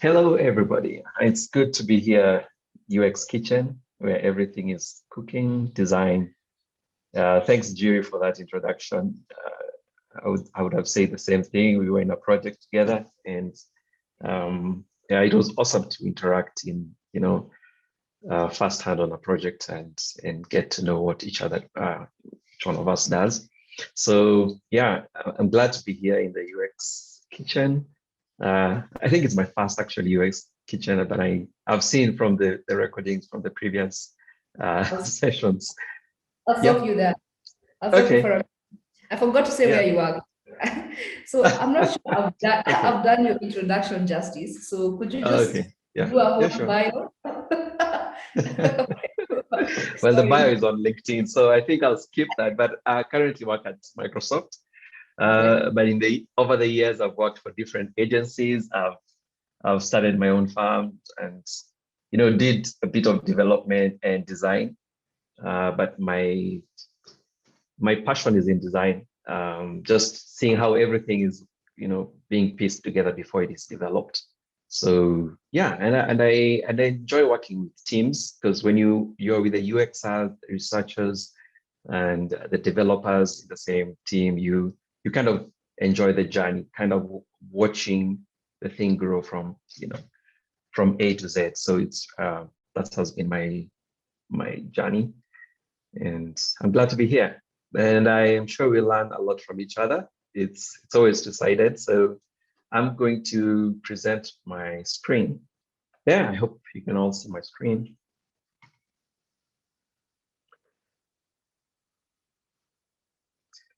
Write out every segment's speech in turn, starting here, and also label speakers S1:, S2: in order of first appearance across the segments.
S1: Hello, everybody. It's good to be here, UX Kitchen, where everything is cooking, design. Thanks, Jerry, for that introduction. I would have said the same thing. We were in a project together, and yeah, it was awesome to interact in, firsthand on a project and get to know what each one of us does. So yeah, I'm glad to be here in the UX Kitchen. I think it's my first actually UX kitchen, but I've seen from the recordings from the previous sessions.
S2: I'll
S1: Yeah.
S2: stop you there. I'll stop you
S1: Okay.
S2: for a minute. I forgot to say
S1: Yeah.
S2: where you are. So I'm not sure
S1: Okay.
S2: I've done your introduction justice. So could you just
S1: Okay. Yeah.
S2: do a whole
S1: Yeah, sure.
S2: bio?
S1: Well, the bio
S2: Sorry.
S1: is on LinkedIn, so I think I'll skip that. But I currently work at Microsoft.
S2: Okay.
S1: But over the years, I've worked for different agencies. I've started my own farm and did a bit of development and design. But my passion is in design. Just seeing how everything is being pieced together before it is developed. So yeah, and I enjoy working with teams, because when you're with the UXers, researchers, and the developers in the same team, you kind of enjoy the journey, kind of watching the thing grow from A to Z. So it's that has been my journey, and I'm glad to be here. And I am sure we'll learn a lot from each other. It's always two-sided. So I'm going to present my screen. Yeah, I hope you can all see my screen.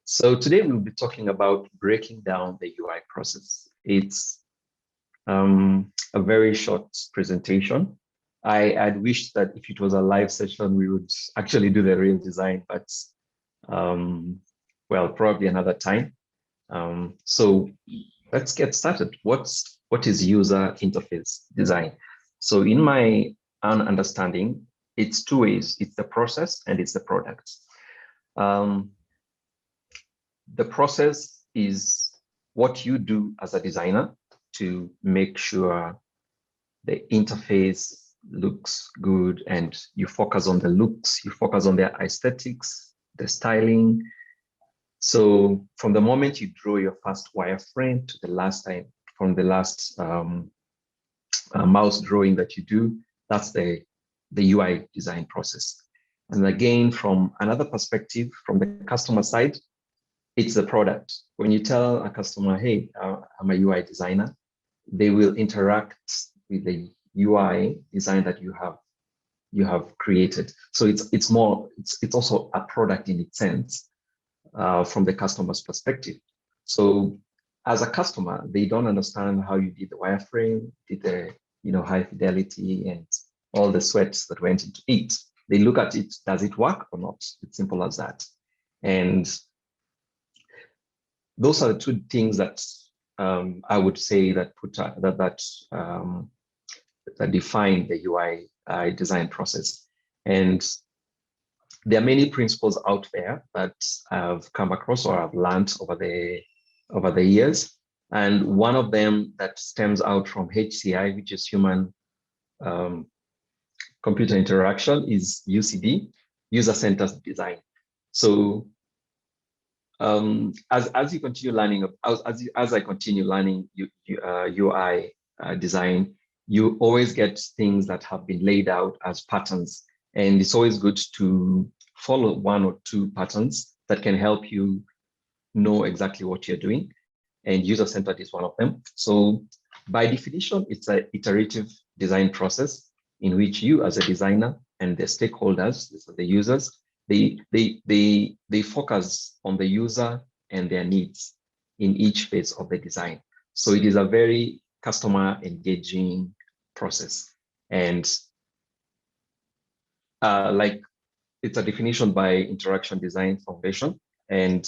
S1: So today we'll be talking about breaking down the UI process. It's a very short presentation. I'd wish that if it was a live session, we would actually do the real design, but well, probably another time. So let's get started. What is user interface design? So in my own understanding, it's two ways. It's the process and it's the product. The process is what you do as a designer to make sure the interface looks good, and you focus on the looks, you focus on the aesthetics, the styling. So from the moment you draw your first wireframe to the last time, from the last mouse drawing that you do, that's the UI design process. And again, from another perspective, from the customer side, it's the product. When you tell a customer, hey, I'm a UI designer, they will interact with the UI design that you have created. So it's also a product in its sense, from the customer's perspective. So as a customer, they don't understand how you did the wireframe, did the high fidelity, and all the sweats that went into it. They look at it, does it work or not? It's simple as that. And those are the two things that I would say that that define the UI design process. And there are many principles out there that I've come across or I've learned over the years. And one of them that stems out from HCI, which is human computer interaction, is UCD, user-centered design. So as you continue learning, as I continue learning UI design, you always get things that have been laid out as patterns, and it's always good to follow one or two patterns that can help you know exactly what you're doing. And user-centered is one of them. So by definition, it's an iterative design process in which you, as a designer, and the stakeholders, the users, they focus on the user and their needs in each phase of the design. So it is a very customer engaging process. And like it's a definition by Interaction Design Foundation. And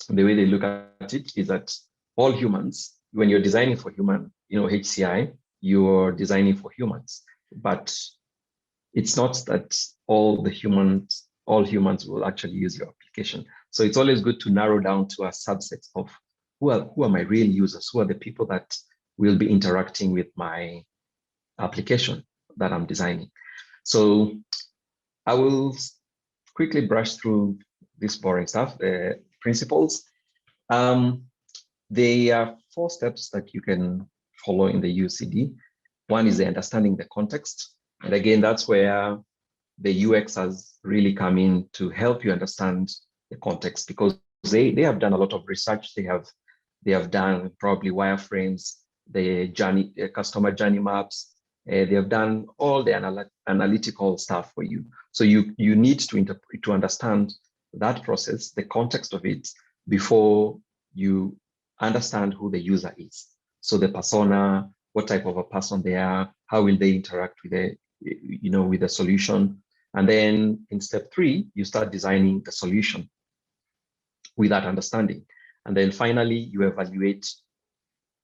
S1: the way they look at it is that all humans, when you're designing for human, HCI, you're designing for humans. But it's not that all humans will actually use your application. So it's always good to narrow down to a subset of who are my real users, who are the people that will be interacting with my application that I'm designing. So I will quickly brush through this boring stuff, the principles. There are 4 steps that you can follow in the UCD. One is the understanding the context. And again, that's where the UX has really come in to help you understand the context, because they have done a lot of research. They have done probably wireframes, the journey, customer journey maps. They have done all the analytical stuff for you. So you need to understand that process, the context of it, before you understand who the user is. So the persona, what type of a person they are, how will they interact with with the solution. And then in step 3, you start designing the solution with that understanding. And then finally, you evaluate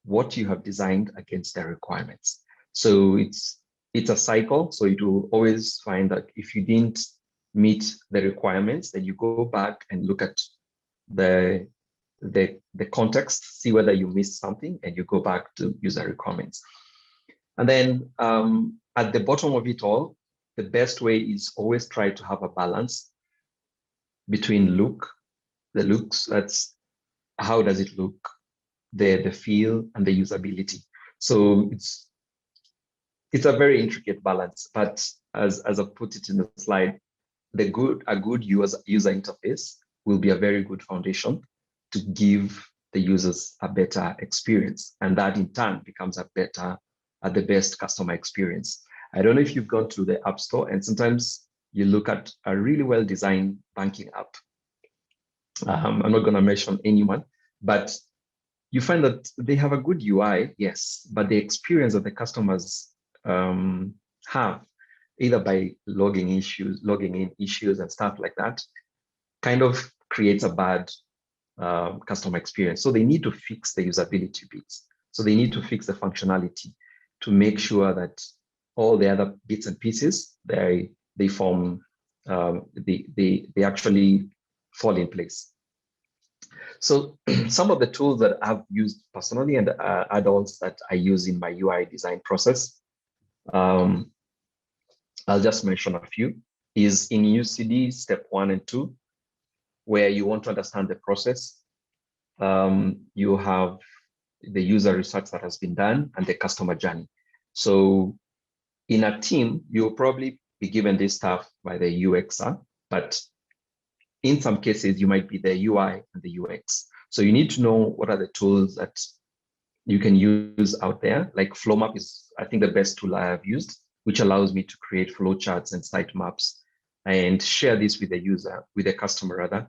S1: what you have designed against their requirements. So it's a cycle. So it will always find that if you didn't meet the requirements, then you go back and look at the context, see whether you missed something, and you go back to user requirements. And then at the bottom of it all, the best way is always try to have a balance between the looks, that's how does it look, the feel, and the usability. So it's a very intricate balance, but as I put it in the slide, a good user interface will be a very good foundation to give the users a better experience, and that in turn becomes the best customer experience. I don't know if you've gone to the App Store, and sometimes you look at a really well-designed banking app. I'm not going to mention anyone, but you find that they have a good UI, yes, but the experience that the customers have, either by logging in issues and stuff like that, kind of creates a bad customer experience. So they need to fix the usability bits. So they need to fix the functionality to make sure that all the other bits and pieces, they form, they actually fall in place. So some of the tools that I've used personally and add-ons that I use in my UI design process, I'll just mention a few, is in UCD step 1 and 2, where you want to understand the process. You have the user research that has been done and the customer journey. So in a team, you'll probably be given this stuff by the UXer, but in some cases, you might be the UI and the UX. So you need to know what are the tools that you can use out there. Like Flowmap is, I think, the best tool I have used, which allows me to create flowcharts and sitemaps and share this with the user, with the customer rather,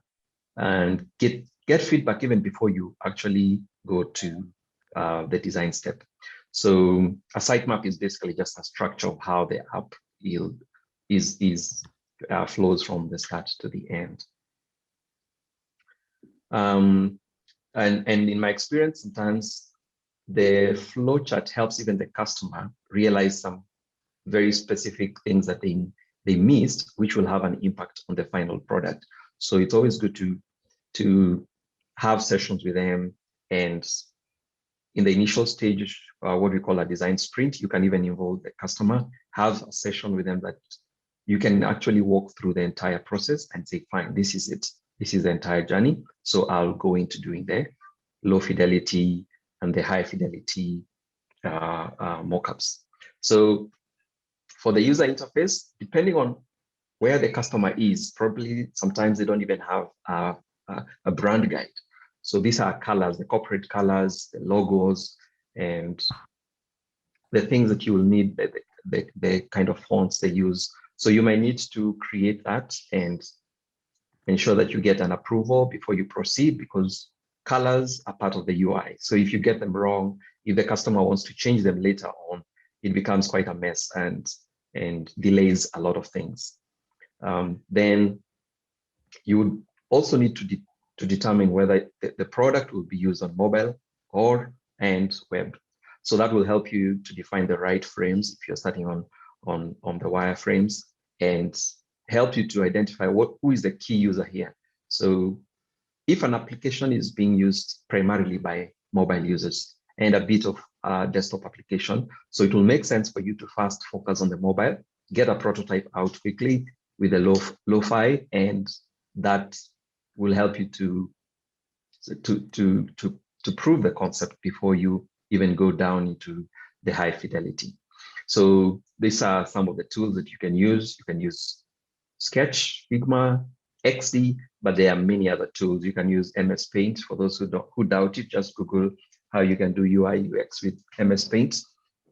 S1: and get feedback even before you actually go to the design step. So a sitemap is basically just a structure of how the app flows from the start to the end. And in my experience, sometimes the flowchart helps even the customer realize some very specific things that they missed, which will have an impact on the final product. So it's always good to have sessions with them, and in the initial stage, what we call a design sprint, you can even involve the customer, have a session with them that you can actually walk through the entire process and say, fine, this is it. This is the entire journey. So I'll go into doing the low fidelity and the high fidelity mockups. So for the user interface, depending on where the customer is, probably sometimes they don't even have a brand guide. So these are colors, the corporate colors, the logos, and the things that you will need, the kind of fonts they use. So you might need to create that and ensure that you get an approval before you proceed, because colors are part of the UI. So if you get them wrong, if the customer wants to change them later on, it becomes quite a mess and delays a lot of things. Then you would also need to determine whether the product will be used on mobile and web. So that will help you to define the right frames if you're starting on the wireframes, and help you to identify who is the key user here. So if an application is being used primarily by mobile users and a bit of desktop application. So it will make sense for you to first focus on the mobile, get a prototype out quickly with a lo-fi, and that will help you to prove the concept before you even go down into the high fidelity. So these are some of the tools that you can use. You can use Sketch, Figma, XD, but there are many other tools. You can use MS Paint. For those who doubt it, just Google how you can do UI UX with MS Paint.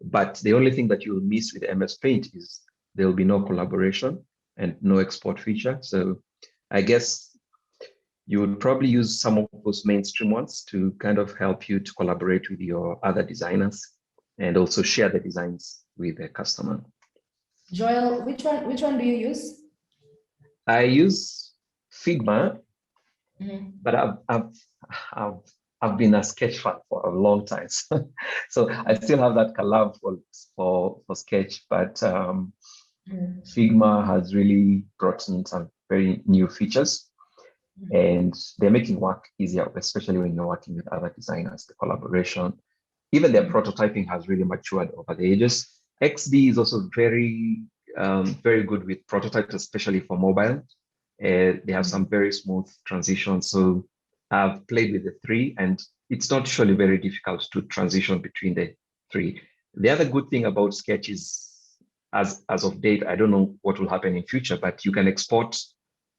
S1: But the only thing that you'll miss with MS Paint is there will be no collaboration and no export feature. So I guess you would probably use some of those mainstream ones to kind of help you to collaborate with your other designers and also share the designs with the customer.
S2: Joel, which one do you use?
S1: I use Figma, but I've been a Sketch fan for a long time. So I still have that love for Sketch, but Figma has really brought in some very new features, and they're making work easier, especially when you're working with other designers, the collaboration. Even their prototyping has really matured over the ages. XD is also very good with prototypes, especially for mobile. They have some very smooth transitions. So I've played with the three, and it's not usually very difficult to transition between the three. The other good thing about Sketch is, as of date, I don't know what will happen in future, but you can export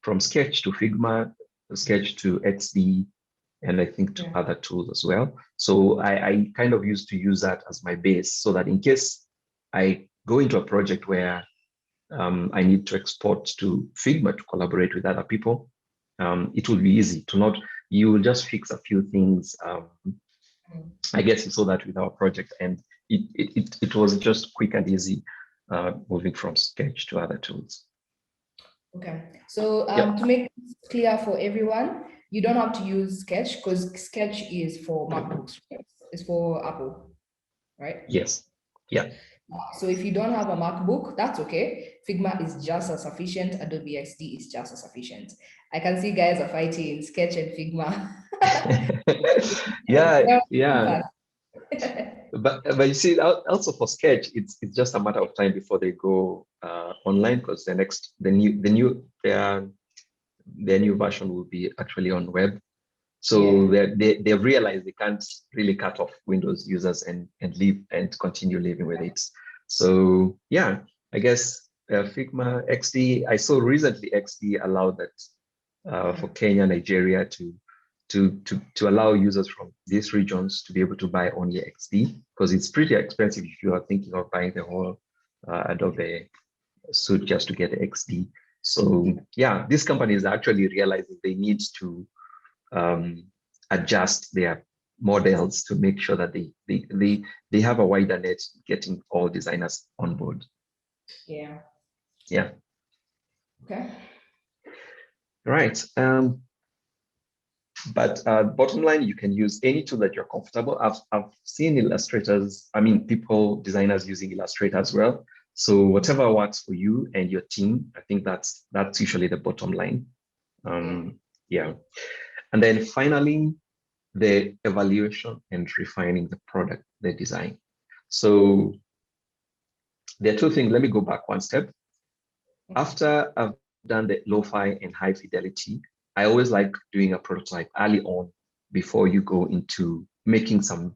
S1: from Sketch to Figma, Sketch to XD, and I think to other tools as well. So I kind of used to use that as my base, so that in case I go into a project where I need to export to Figma to collaborate with other people, it will be easy to not, you will just fix a few things. I guess you saw that with our project, and it was just quick and easy moving from Sketch to other tools.
S2: Okay, so to make this clear for everyone, you don't have to use Sketch, because Sketch is for MacBooks, right? It's for Apple, right?
S1: Yes. Yeah.
S2: So if you don't have a MacBook, that's okay. Figma is just as sufficient. Adobe XD is just as sufficient. I can see guys are fighting Sketch and Figma.
S1: yeah. But you see, also for Sketch, it's just a matter of time before they go online, because the new version will be actually on web. So they realize they can't really cut off Windows users and live and continue living with it. So yeah, I guess Figma, XD. I saw recently XD allowed that for Kenya, Nigeria to allow users from these regions to be able to buy only XD, because it's pretty expensive if you are thinking of buying the whole Adobe suite just to get the XD. So yeah, these companies are actually realizing they need to adjust their models to make sure that they have a wider net, getting all designers on board.
S2: Yeah. Okay.
S1: Right. But bottom line, you can use any tool that you're comfortable. I've seen illustrators, designers using Illustrator as well. So whatever works for you and your team, I think that's usually the bottom line. Yeah. And then finally, the evaluation and refining the product, the design. So there are two things. Let me go back one step. After I've done the lo-fi and high fidelity, I always like doing a prototype early on before you go into making some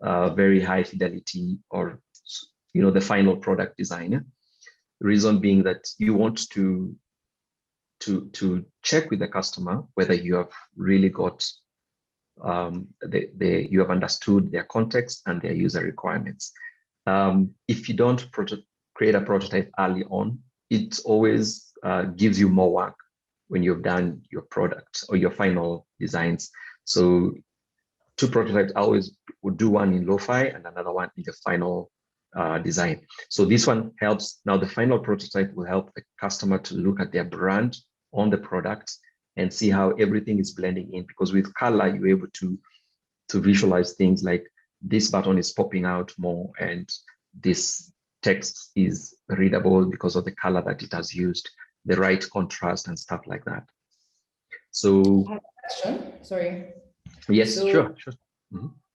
S1: very high fidelity or the final product design. The reason being that you want to check with the customer whether you have really got you have understood their context and their user requirements. If you don't create a prototype early on, it always gives you more work when you've done your product or your final designs. So 2 prototypes, I always would do one in lo-fi and another one in the final design. So this one helps. Now the final prototype will help the customer to look at their brand on the product and see how everything is blending in, because with color, you're able to visualize things like this button is popping out more and this text is readable because of the color that it has used, the right contrast and stuff like that. So,
S2: question, sorry.
S1: Yes,
S2: so
S1: sure.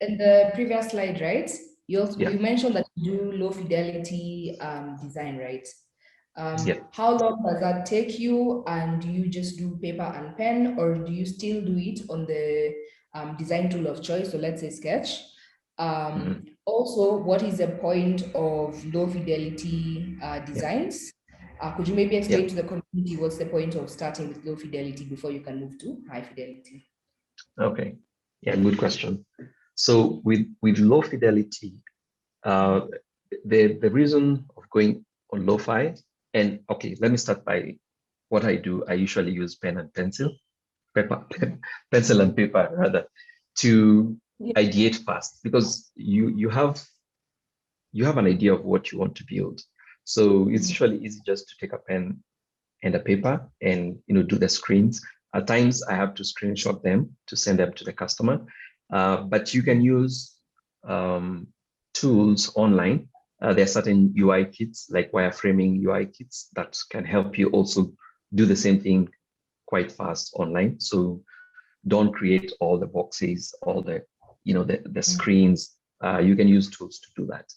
S2: In the previous slide, right? You mentioned that you do low fidelity design, right? How long does that take you? And do you just do paper and pen, or do you still do it on the design tool of choice? So let's say Sketch. Also, what is the point of low fidelity designs? Could you maybe explain to the community what's the point of starting with low fidelity before you can move to high fidelity?
S1: Okay, yeah, good question. So with low fidelity, the reason of going on lo-fi, and okay, let me start by what I do. I usually use pen and pencil, pencil and paper rather, to ideate fast, because you have an idea of what you want to build. So it's usually easy just to take a pen and a paper and do the screens. At times I have to screenshot them to send them to the customer, but you can use tools online. There are certain UI kits like wireframing UI kits that can help you also do the same thing quite fast online. So don't create all the boxes, all the the screens. You can use tools to do that.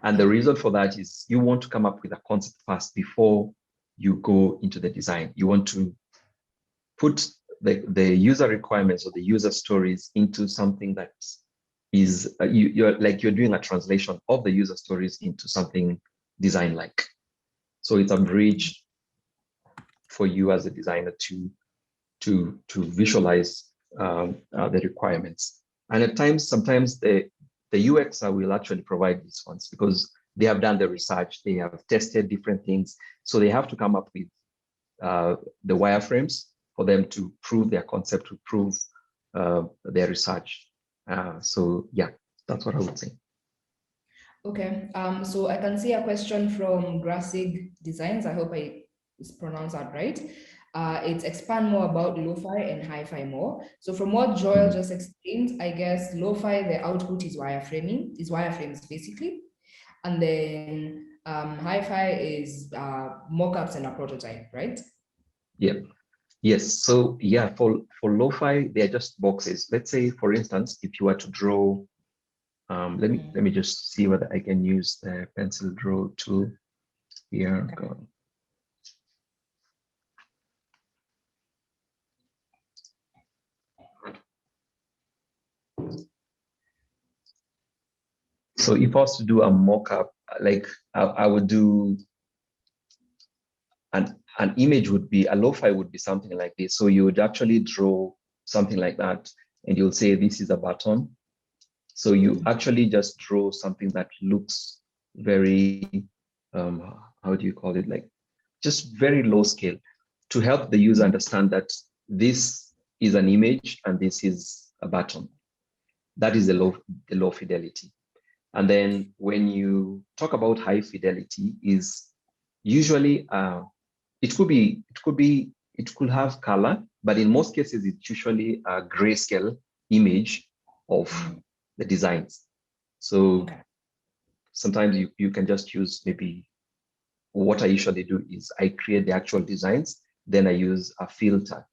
S1: And the reason for that is you want to come up with a concept fast before you go into the design. You want to put the user requirements or the user stories into something that is you're doing a translation of the user stories into something design-like. So it's a bridge for you as a designer to visualize the requirements. And at times, sometimes the UXer will actually provide these ones because they have done the research, they have tested different things. So they have to come up with the wireframes for them to prove their concept, to prove their research. So yeah, that's what I would say.
S2: Okay, so I can see a question from Grassig Designs. I hope I pronounced that right. It's expand more about lo-fi and hi-fi more. So from what Joel just explained, I guess lo-fi, the output is wireframes basically. And then hi-fi is mockups and a prototype, right?
S1: Yeah. Yes. So yeah, for lo-fi, they're just boxes. Let's say, for instance, if you were to draw, let me just see whether I can use the pencil draw tool here. Okay. So if I was to do a mock-up, like I would do an image would be, a lo-fi would be something like this. So you would actually draw something like that and you'll say, this is a button. So you actually just draw something that looks very, how do you call it? Like just very low scale to help the user understand that this is an image and this is a button. That is the low fidelity. And then when you talk about high fidelity, is usually it could have color, but in most cases it's usually a grayscale image of the designs. So sometimes you can just use, maybe what I usually do is I create the actual designs, then I use a filter,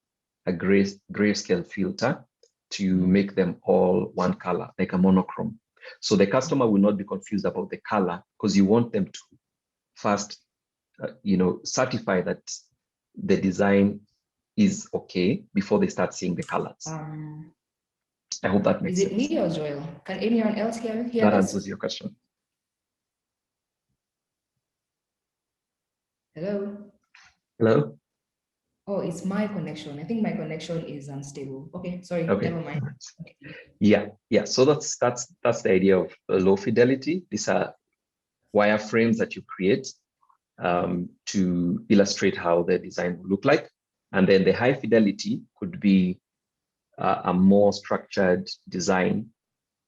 S1: a grayscale filter to make them all one color, like a monochrome. So the customer will not be confused about the color because you want them to first, certify that the design is okay before they start seeing the colors. I hope that makes sense.
S2: Is it me or Joel? Can anyone else hear
S1: that
S2: this?
S1: answers your question.
S2: Hello?
S1: Hello?
S2: Oh, it's my connection. I think my connection is unstable. Okay, sorry,
S1: Okay.
S2: never mind. Okay.
S1: Yeah. So that's the idea of low fidelity. These are wireframes that you create to illustrate how the design will look like. And then the high fidelity could be a more structured design,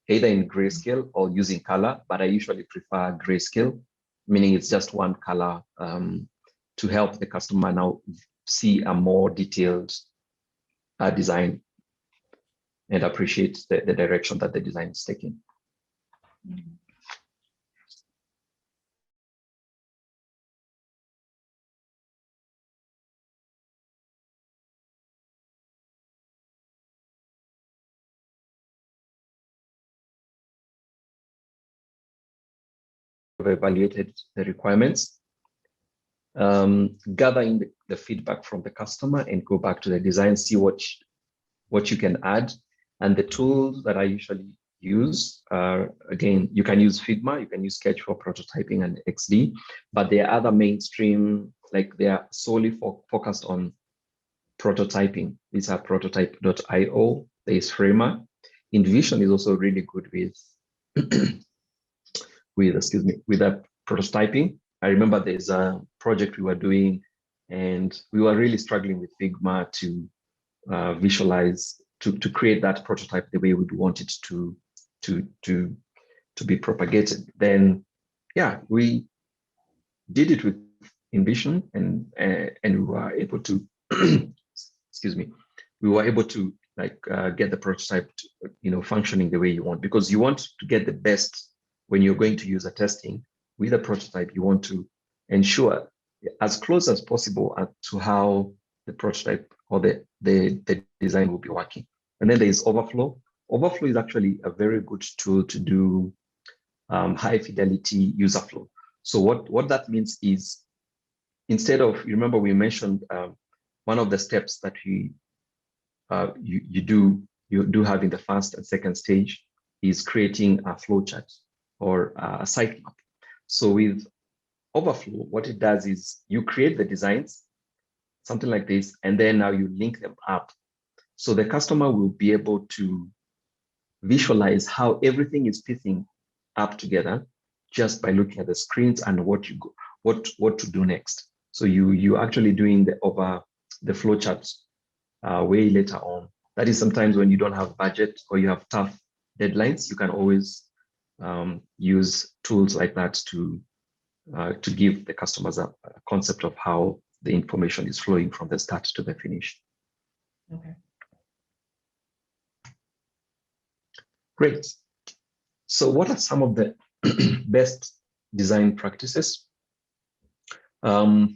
S1: either in grayscale or using color, but I usually prefer grayscale, meaning it's just one color to help the customer now see a more detailed design and appreciate the direction that the design is taking. evaluated the requirements, gather in the feedback from the customer and go back to the design, see what you can add. And the tools that I usually use, again, you can use Figma, you can use Sketch for prototyping and XD, but there are other mainstream, like they are solely focused on prototyping. These are prototype.io, there is Framer. InVision is also really good with that prototyping. I remember there's a project we were doing and we were really struggling with Figma to visualize, to create that prototype the way we'd want it to be propagated. Then, yeah, we did it with InVision and we were able to, excuse me, we were able to get the prototype functioning the way you want, because you want to get the best when you're going to use a testing with a prototype. You want to ensure as close as possible to how the prototype or the design will be working. And then there is Overflow. Overflow is actually a very good tool to do high fidelity user flow. So what that means is, instead of, you remember we mentioned one of the steps that you do have in the first and second stage is creating a flowchart or a sitemap. So with Overflow, what it does is you create the designs, something like this, and then now you link them up. So the customer will be able to visualize how everything is fitting up together just by looking at the screens and what to do next. So you actually doing the flowcharts way later on. That is sometimes when you don't have budget or you have tough deadlines, you can always use tools like that to give the customers a concept of how the information is flowing from the start to the finish.
S2: Okay.
S1: Great. So what are some of the best design practices? Whenever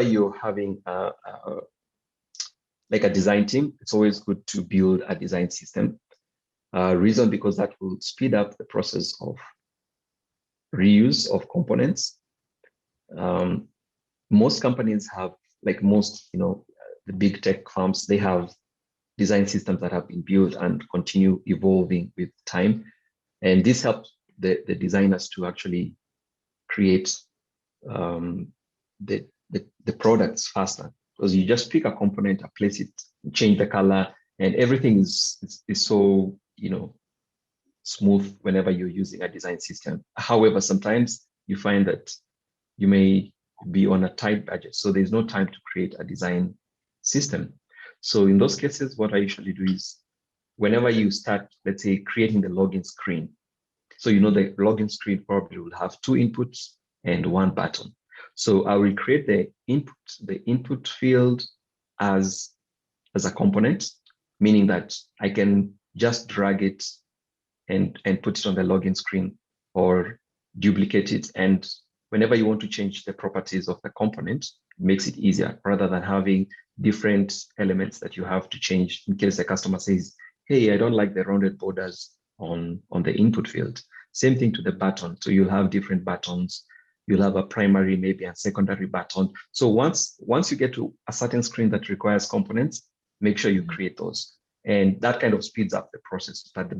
S1: you're having a design team, it's always good to build a design system. Reason because that will speed up the process of reuse of components. Most companies have, like most, the big tech firms, they have design systems that have been built and continue evolving with time. And this helps the designers to actually create the products faster, because you just pick a component, place it, change the color, and everything is so smooth whenever you're using a design system. However, sometimes you find that you may be on a tight budget, so there's no time to create a design system. So in those cases, what I usually do is, whenever you start, let's say, creating the login screen, so the login screen probably will have 2 inputs and 1 button. So I will create the input field as a component, meaning that I can just drag it and put it on the login screen or duplicate it. And whenever you want to change the properties of the component, it makes it easier rather than having different elements that you have to change in case the customer says, hey, I don't like the rounded borders on the input field. Same thing to the button. So you'll have different buttons. You'll have a primary, maybe a secondary button. So once you get to a certain screen that requires components, make sure you create those. And that kind of speeds up the process. But the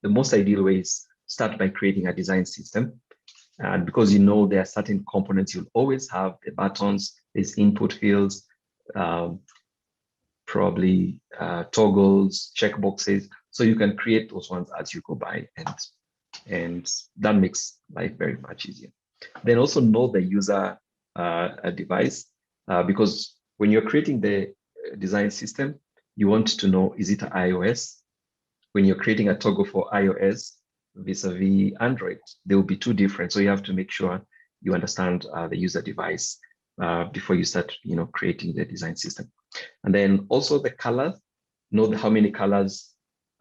S1: most ideal way is start by creating a design system. And because there are certain components you'll always have, the buttons, there's input fields, probably toggles, checkboxes. So you can create those ones as you go by, and that makes life very much easier. Then also know the user device, because when you're creating the design system, you want to know, is it an iOS? When you're creating a toggle for iOS vis-a-vis Android, they will be 2 different. So you have to make sure you understand the user device before you start, creating the design system. And then also the colors, know how many colors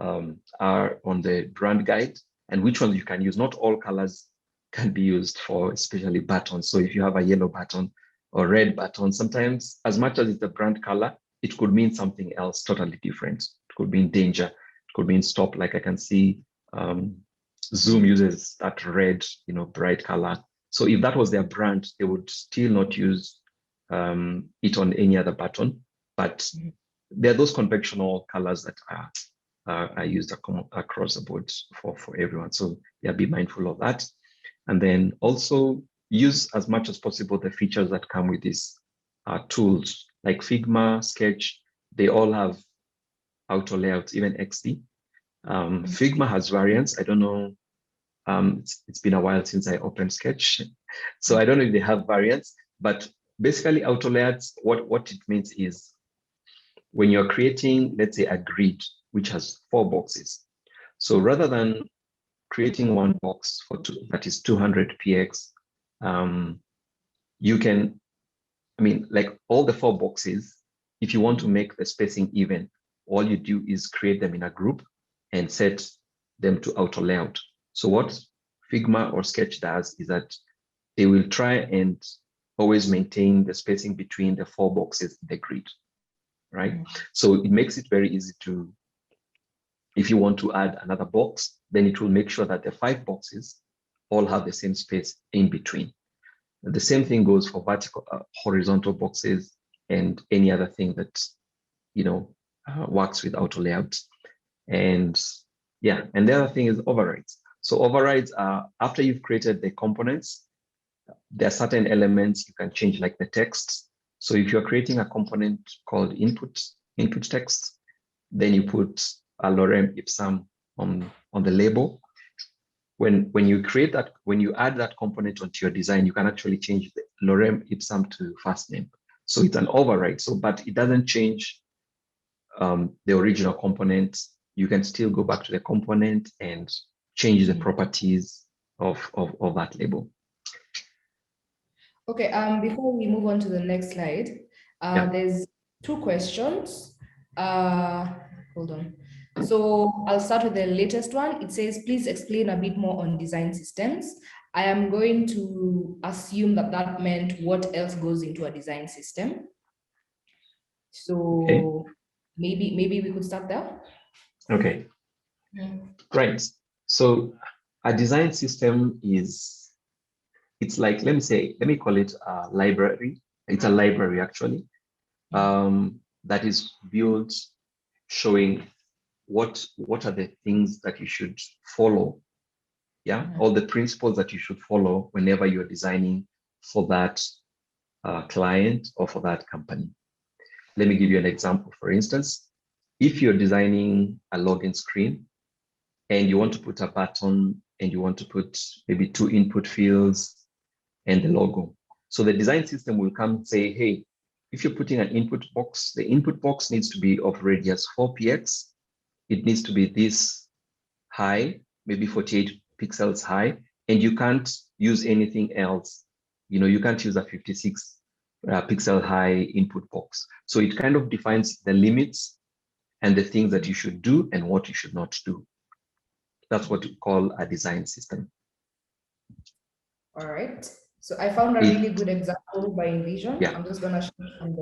S1: are on the brand guide and which ones you can use. Not all colors can be used for especially buttons. So if you have a yellow button or red button, sometimes as much as it's the brand color, it could mean something else totally different. It could mean danger. It could mean stop. Like I can see Zoom uses that red, bright color. So if that was their brand, they would still not use it on any other button. But there are those conventional colors that are used across the board for everyone. So yeah, be mindful of that. And then also use as much as possible the features that come with these tools like Figma, Sketch. They all have auto layouts, even XD. Figma has variants. I don't know. It's been a while since I opened Sketch, so I don't know if they have variants, but basically auto layouts, what it means is when you're creating, let's say, a grid which has 4 boxes. So rather than creating one box that is 200 px, you can, like all the 4 boxes, if you want to make the spacing even, all you do is create them in a group and set them to auto layout. So what Figma or Sketch does is that they will try and always maintain the spacing between the 4 boxes in the grid, right? So it makes it very easy to, if you want to add another box, then it will make sure that the 5 boxes all have the same space in between. And the same thing goes for vertical, horizontal boxes and any other thing that, works with auto layout. And yeah, and the other thing is overrides. So overrides are after you've created the components, there are certain elements you can change, like the text. So if you're creating a component called input text, then you put a lorem ipsum on the label. When you create that, when you add that component onto your design, you can actually change the lorem ipsum to first name. So it's an override. So, but it doesn't change the original component. You can still go back to the component and change the properties of that label.
S2: Okay, before we move on to the next slide, there's 2 questions. Hold on. So I'll start with the latest one. It says, please explain a bit more on design systems. I am going to assume that meant what else goes into a design system. So maybe we could start there.
S1: Okay. Right. So a design system is, it's like, let me call it a library. It's a library actually, that is built showing what are the things that you should follow. Yeah, all the principles that you should follow whenever you're designing for that client or for that company. Let me give you an example. For instance, if you're designing a login screen and you want to put a button and you want to put maybe 2 input fields and the logo. So the design system will come and say, hey, if you're putting an input box, the input box needs to be of radius 4px. It needs to be this high, maybe 48 pixels high, and you can't use anything else. You can't use a 56 pixel high input box. So it kind of defines the limits and the things that you should do and what you should not do. That's what we call a design system.
S2: All right. So I found a really good example by Envision.
S1: Yeah.
S2: I'm just gonna show it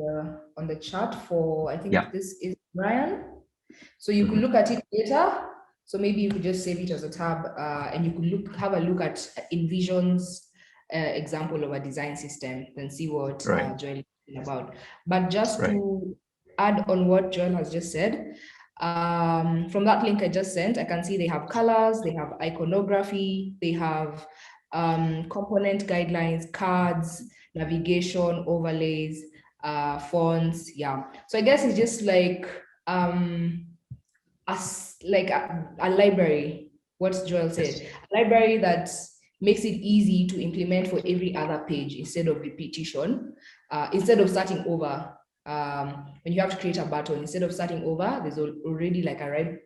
S2: on the chat for, I think this is Brian. So you could look at it later. So maybe you could just save it as a tab, and you could have a look at Envision's example of a design system and see what Joel is talking about. But just to add on what Joel has just said, from that link I just sent, I can see they have colors, they have iconography, they have component guidelines, cards, navigation, overlays, fonts. Yeah. So I guess it's just like a library, what Joel said, a library that makes it easy to implement for every other page instead of repetition, instead of starting over. When you have to create a button, instead of starting over, there's already like a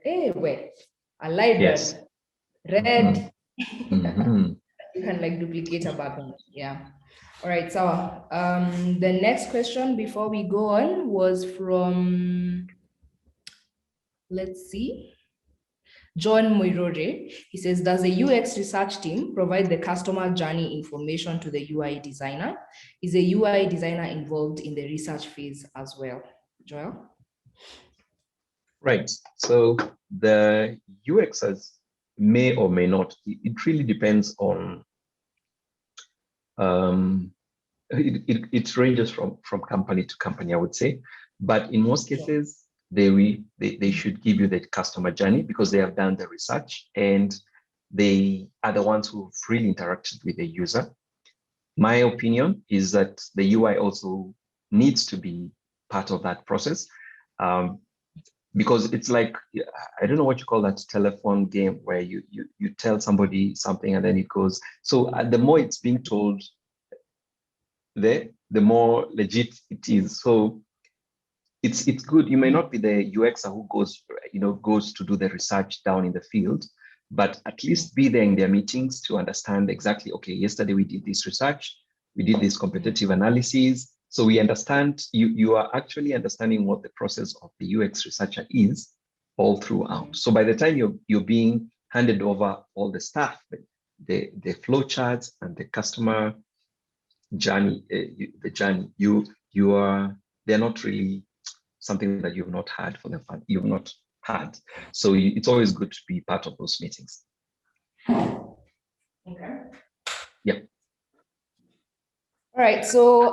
S2: library, red. You can like duplicate a button. Yeah. All right. So the next question before we go on was from, let's see, John Moirore. He says, does the UX research team provide the customer journey information to the UI designer? Is the UI designer involved in the research phase as well? Joel?
S1: Right. So the UXers, may or may not. It really depends on, it ranges from company to company, I would say. But in most cases, they should give you the customer journey because they have done the research and they are the ones who've really interacted with the user. My opinion is that the UI also needs to be part of that process, because it's like, I don't know what you call that telephone game where you tell somebody something and then it goes. So the more it's being told, the more legit it is. So it's good. You may not be the UXer who goes to do the research down in the field, but at least be there in their meetings to understand exactly, okay, yesterday we did this research, we did this competitive analysis. So we understand, you are actually understanding what the process of the UX researcher is all throughout. So by the time you're being handed over all the stuff, the flowcharts and the customer journey, they're not really something that you've not had for the fun, you've not had. So it's always good to be part of those meetings.
S2: Okay.
S1: Yeah.
S2: All right. So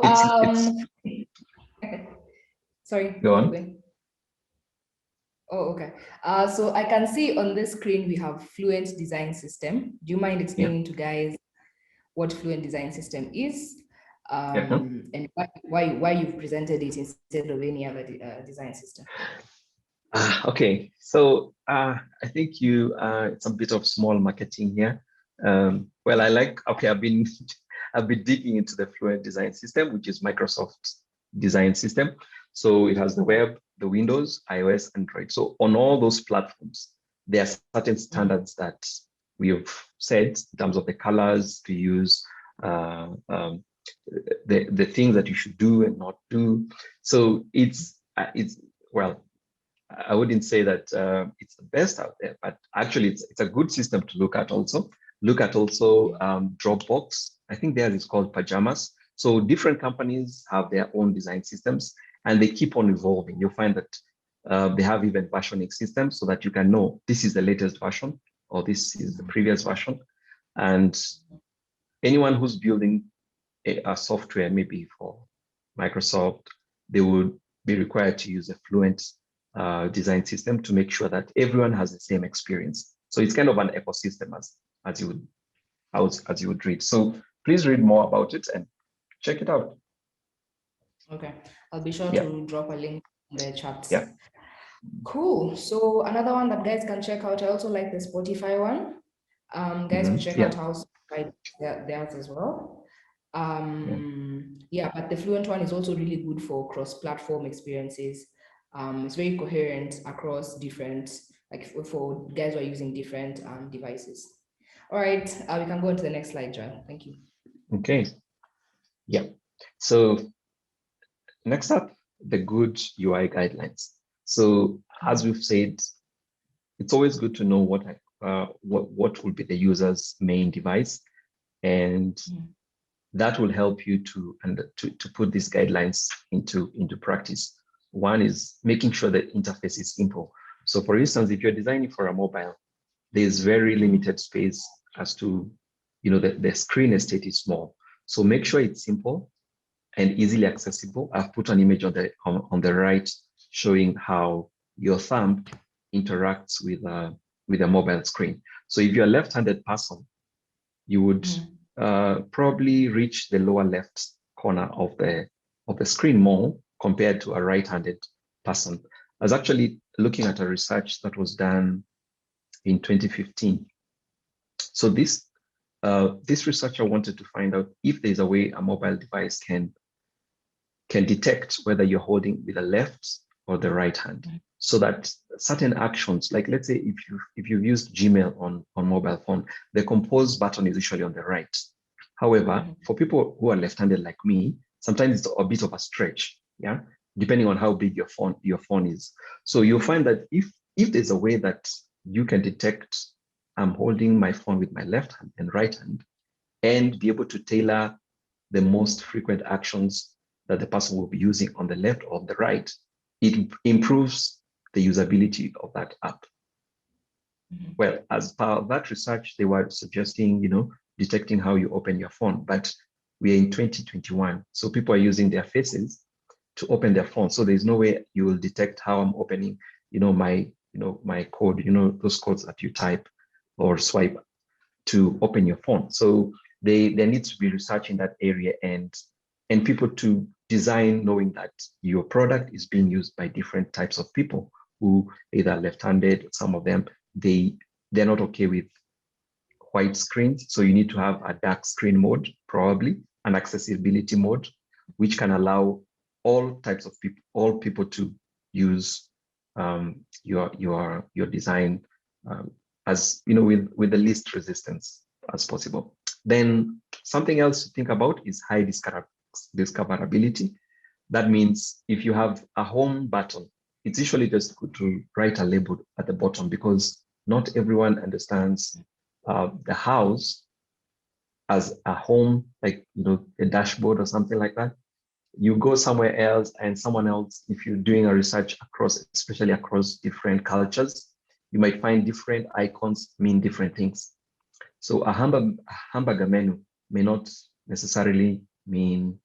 S2: sorry.
S1: Go on.
S2: Oh, okay. So I can see on this screen we have Fluent Design System. Do you mind explaining to guys what Fluent Design System is, and why you've presented it instead of any other design system?
S1: Okay, so I think it's a bit of small marketing here. Well, I've been digging into the Fluent Design System, which is Microsoft's design system. So it has the web, the Windows, iOS, Android. So on all those platforms, there are certain standards that we have said in terms of the colors to use, the things that you should do and not do. So it's well, I wouldn't say that it's the best out there, but actually it's a good system to look at also. Look at also Dropbox. I think theirs is called Pajamas. So different companies have their own design systems and they keep on evolving. You'll find that they have even versioning systems so that you can know this is the latest version or this is the previous version. And anyone who's building a software, maybe for Microsoft, they would be required to use a Fluent design system to make sure that everyone has the same experience. So it's kind of an ecosystem as you would read. So please read more about it and check it out.
S2: Okay, I'll be sure to drop a link in the chat.
S1: Yeah.
S2: Cool. So another one that guys can check out. I also like the Spotify one. Guys can check out how Spotify theirs as well. But the Fluent one is also really good for cross-platform experiences. It's very coherent across different, like for guys who are using different devices. All right, we can go on to the next slide, John. Thank you.
S1: Okay. Yeah. So next up, the good UI guidelines. So as we've said, it's always good to know what will be the user's main device, and that will help you to put these guidelines into practice. One is making sure that interface is simple. So for instance, if you're designing for a mobile, there's very limited space as to, the screen estate is small. So make sure it's simple and easily accessible. I've put an image on the right showing how your thumb interacts with a mobile screen. So if you're a left-handed person, you would probably reach the lower left corner of the screen more compared to a right-handed person. I was actually looking at a research that was done in 2015. So this researcher wanted to find out if there's a way a mobile device can detect whether you're holding with the left or the right hand, so that certain actions, like let's say if you've used Gmail on mobile phone, the compose button is usually on the right. However, for people who are left-handed like me, sometimes it's a bit of a stretch, depending on how big your phone is. So you'll find that if there's a way that you can detect I'm holding my phone with my left hand and right hand, and be able to tailor the most frequent actions that the person will be using on the left or the right, it improves the usability of that app. Well, as part of that research, they were suggesting, detecting how you open your phone, but we are in 2021. So people are using their faces to open their phone. So there's no way you will detect how I'm opening, my code, those codes that you type or swipe to open your phone. So there needs to be research in that area and people to design knowing that your product is being used by different types of people who either left-handed, some of them, they're not okay with white screens. So you need to have a dark screen mode, probably an accessibility mode, which can allow all types of people, all people to use your design as with the least resistance as possible. Then something else to think about is high discoverability. That means if you have a home button, it's usually just good to write a label at the bottom because not everyone understands the house as a home, like a dashboard or something like that. You go somewhere else and someone else, if you're doing a research especially across different cultures, you might find different icons mean different things. So a hamburger menu may not necessarily mean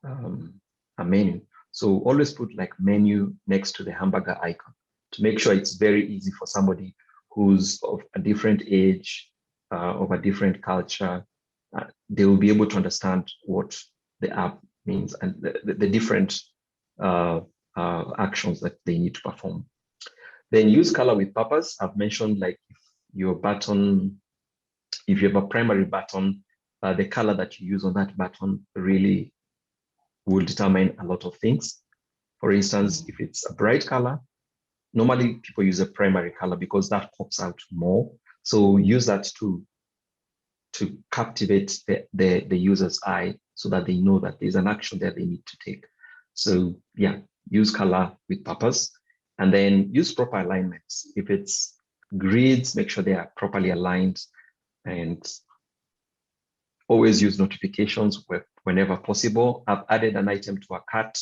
S1: a menu. So always put like menu next to the hamburger icon to make sure it's very easy for somebody who's of a different age, of a different culture. They will be able to understand what the app means and the different actions that they need to perform. Then use color with purpose. I've mentioned like if your button, if you have a primary button, the color that you use on that button really will determine a lot of things. For instance, if it's a bright color, normally people use a primary color because that pops out more. So use that to captivate the user's eye so that they know that there's an action that they need to take. So yeah, use color with purpose and then use proper alignments. If it's grids, make sure they are properly aligned and always use notifications whenever possible. I've added an item to a cart.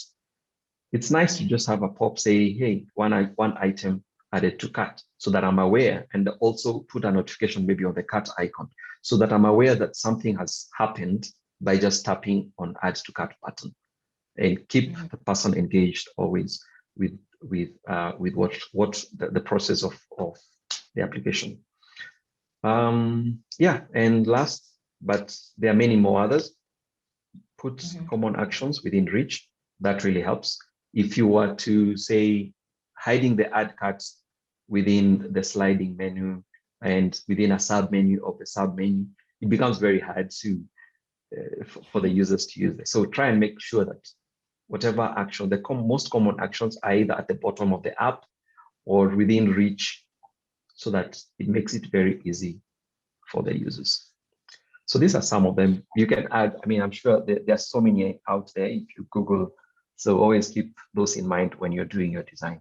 S1: It's nice to just have a pop say, hey, one item added to cart so that I'm aware, and also put a notification maybe on the cart icon so that I'm aware that something has happened by just tapping on add to cart button, and keep the person engaged always with what the process of the application. Yeah, and last, but there are many more others, put common actions within reach. That really helps. If you were to say hiding the add cards within the sliding menu and within a sub menu of the sub menu, it becomes very hard to for the users to use it. So try and make sure that whatever action, the most common actions are either at the bottom of the app or within reach, so that it makes it very easy for the users. So these are some of them. You can add, I mean, I'm sure there are so many out there if you Google. So always keep those in mind when you're doing your design.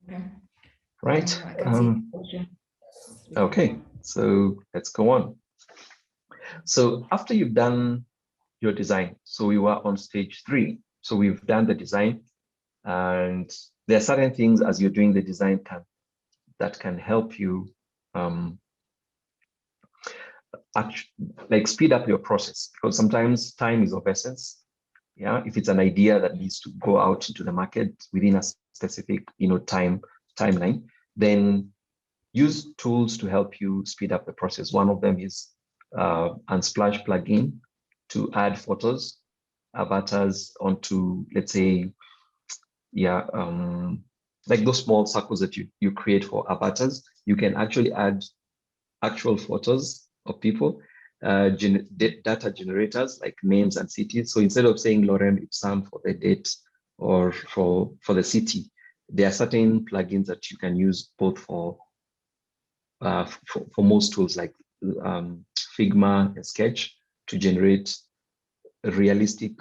S2: Okay.
S1: Right. Okay, so let's go on. So after you've done your design, so we were on stage 3. So we've done the design, and there are certain things as you're doing the design that can help you like speed up your process, because sometimes time is of essence. Yeah, if it's an idea that needs to go out into the market within a specific timeline, then use tools to help you speed up the process. One of them is Unsplash plugin to add photos, avatars onto, let's say, like those small circles that you create for avatars. You can actually add actual photos of people, data generators like names and cities. So instead of saying Lorem Ipsum for the date or for the city, there are certain plugins that you can use both for most tools like Figma and Sketch to generate realistic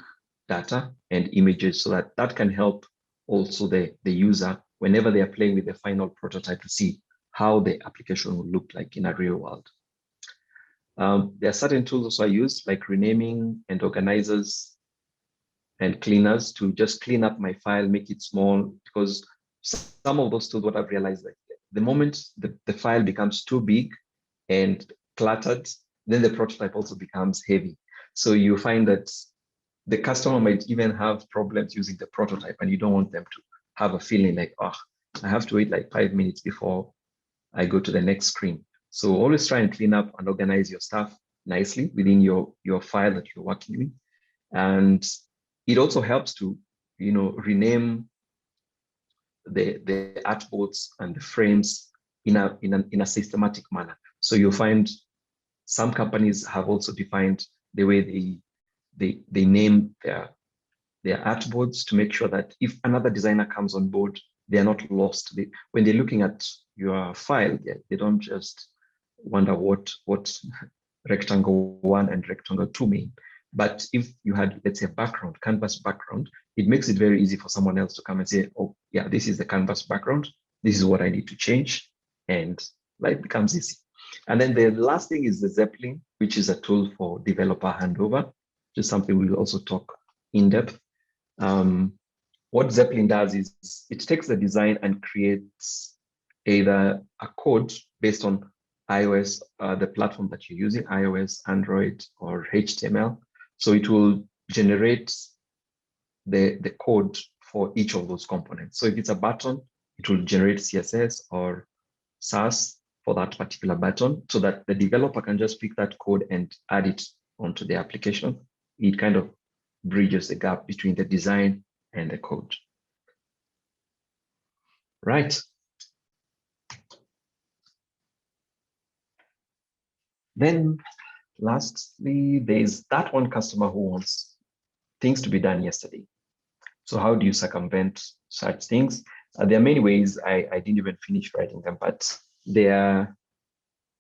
S1: data and images, so that can help also the user whenever they are playing with the final prototype to see how the application will look like in a real world. There are certain tools also I use, like renaming and organizers and cleaners, to just clean up my file, make it small, because some of those tools, what I've realized, like the moment the file becomes too big and cluttered, then the prototype also becomes heavy. So you find that the customer might even have problems using the prototype, and you don't want them to have a feeling like, oh, I have to wait like 5 minutes before I go to the next screen. So always try and clean up and organize your stuff nicely within your file that you're working with. And it also helps to, rename the artboards and the frames in a systematic manner. So you'll find some companies have also defined the way they name their artboards to make sure that if another designer comes on board, they are not lost. When they're looking at your file, they don't just wonder what rectangle 1 and rectangle 2 mean. But if you had, let's say, background, canvas background, it makes it very easy for someone else to come and say, oh, yeah, this is the canvas background. This is what I need to change. And life becomes easy. And then the last thing is the Zeppelin, which is a tool for developer handover, which is something we'll also talk in depth. What Zeppelin does is it takes the design and creates either a code based on iOS, the platform that you're using, iOS, Android, or HTML. So it will generate the code for each of those components. So if it's a button, it will generate CSS or Sass for that particular button, so that the developer can just pick that code and add it onto the application. It kind of bridges the gap between the design and the code. Right. Then lastly, there's that one customer who wants things to be done yesterday. So how do you circumvent such things? There are many ways. I didn't even finish writing them, but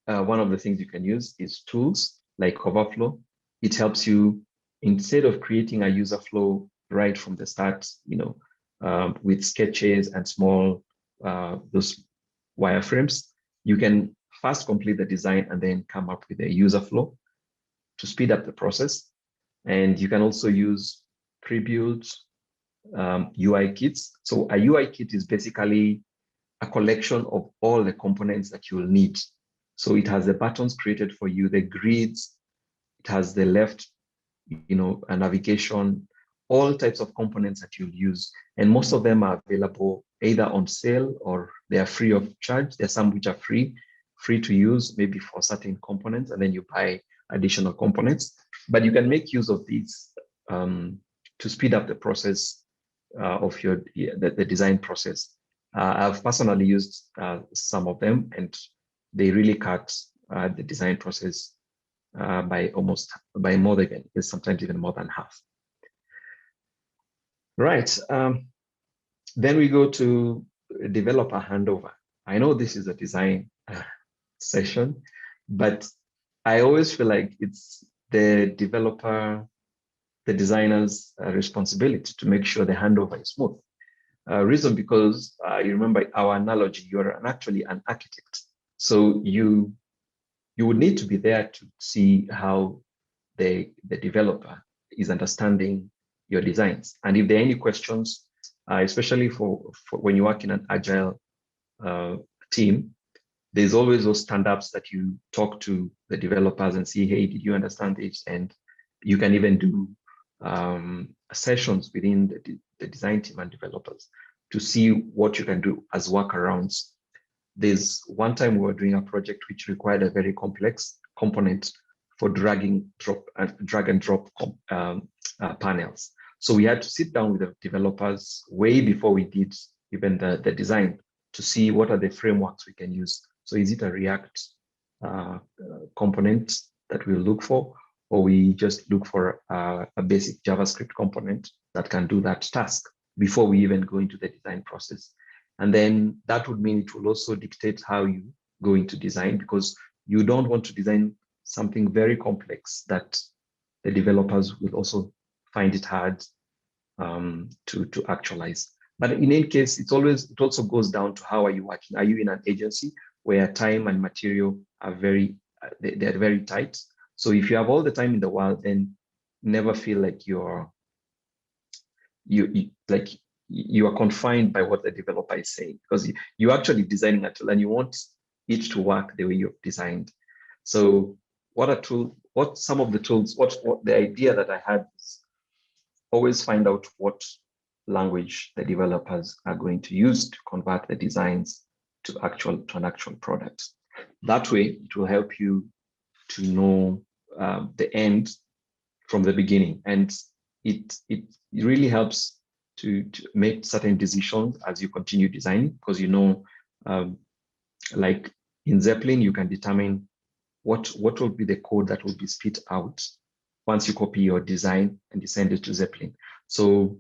S1: one of the things you can use is tools like Overflow. It helps you, instead of creating a user flow right from the start, with sketches and small those wireframes, you can first complete the design and then come up with a user flow to speed up the process. And you can also use pre-built UI kits. So a UI kit is basically a collection of all the components that you will need. So it has the buttons created for you, the grids, it has the left, a navigation, all types of components that you'll use. And most of them are available either on sale or they are free of charge. There's some which are free to use, maybe for certain components, and then you buy additional components. But you can make use of these to speed up the process of the design process. I've personally used some of them, and they really cut the design process by more than, sometimes even more than half. Right. Then we go to developer handover. I know this is a design session, but I always feel like it's the designer's responsibility to make sure the handover is smooth. Reason because you remember our analogy, you're actually an architect. So you would need to be there to see how the developer is understanding your designs. And if there are any questions, especially for when you work in an agile team, there's always those stand-ups that you talk to the developers and see, hey, did you understand this? And you can even do sessions within the design team and developers to see what you can do as workarounds. There's one time we were doing a project which required a very complex component for drag and drop panels. So we had to sit down with the developers way before we did even the design to see what are the frameworks we can use. So is it a React component that we'll look for, or we just look for a basic JavaScript component that can do that task before we even go into the design process? And then that would mean it will also dictate how you go into design, because you don't want to design something very complex that the developers will also find it hard to actualize. But in any case, it also goes down to how are you working? Are you in an agency where time and material are they're very tight? So if you have all the time in the world, then never feel like you are confined by what the developer is saying, because you're actually designing a tool and you want it to work the way you've designed. So what some of the tools, what the idea that I had is always find out what language the developers are going to use to convert the designs to an actual product. That way, it will help you to know the end from the beginning, and it really helps to make certain decisions as you continue designing, because like in Zeppelin, you can determine what will be the code that will be spit out once you copy your design and you send it to Zeppelin. So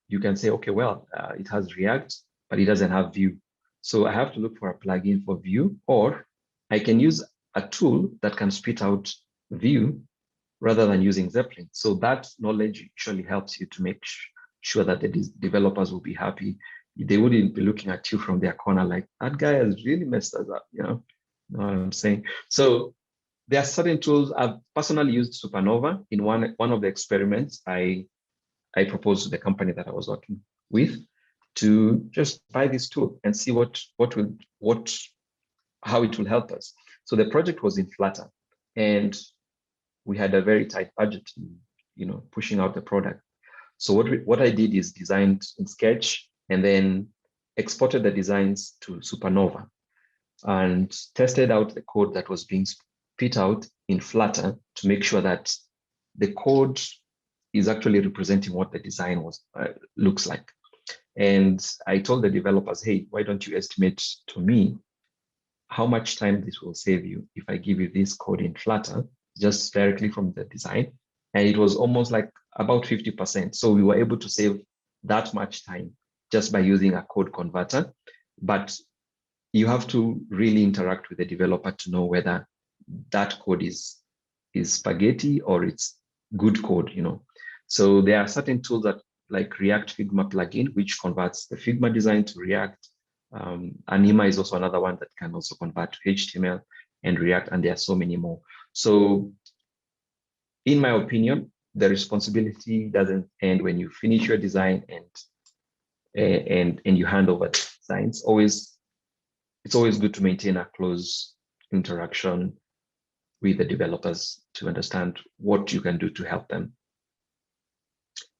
S1: you can say, okay, well, it has React, but it doesn't have Vue. So I have to look for a plugin for Vue, or I can use a tool that can spit out Vue rather than using Zeppelin. So that knowledge usually helps you to make sure that the developers will be happy. They wouldn't be looking at you from their corner like, that guy has really messed us up, you know what I'm saying? So there are certain tools. I've personally used Supernova in one of the experiments I proposed to the company that I was working with, to just buy this tool and see how it will help us. So the project was in Flutter, and we had a very tight budget, pushing out the product. So what I did is designed in Sketch and then exported the designs to Supernova and tested out the code that was being spit out in Flutter to make sure that the code is actually representing what the design looks like. And I told the developers, hey, why don't you estimate to me how much time this will save you if I give you this code in Flutter, just directly from the design. And it was almost like about 50%. So we were able to save that much time just by using a code converter. But you have to really interact with the developer to know whether that code is spaghetti or it's good code, So there are certain tools that, like React Figma plugin, which converts the Figma design to React. Anima is also another one that can also convert to HTML and React, and there are so many more. So in my opinion, the responsibility doesn't end when you finish your design and you hand over the designs. It's always good to maintain a close interaction with the developers to understand what you can do to help them.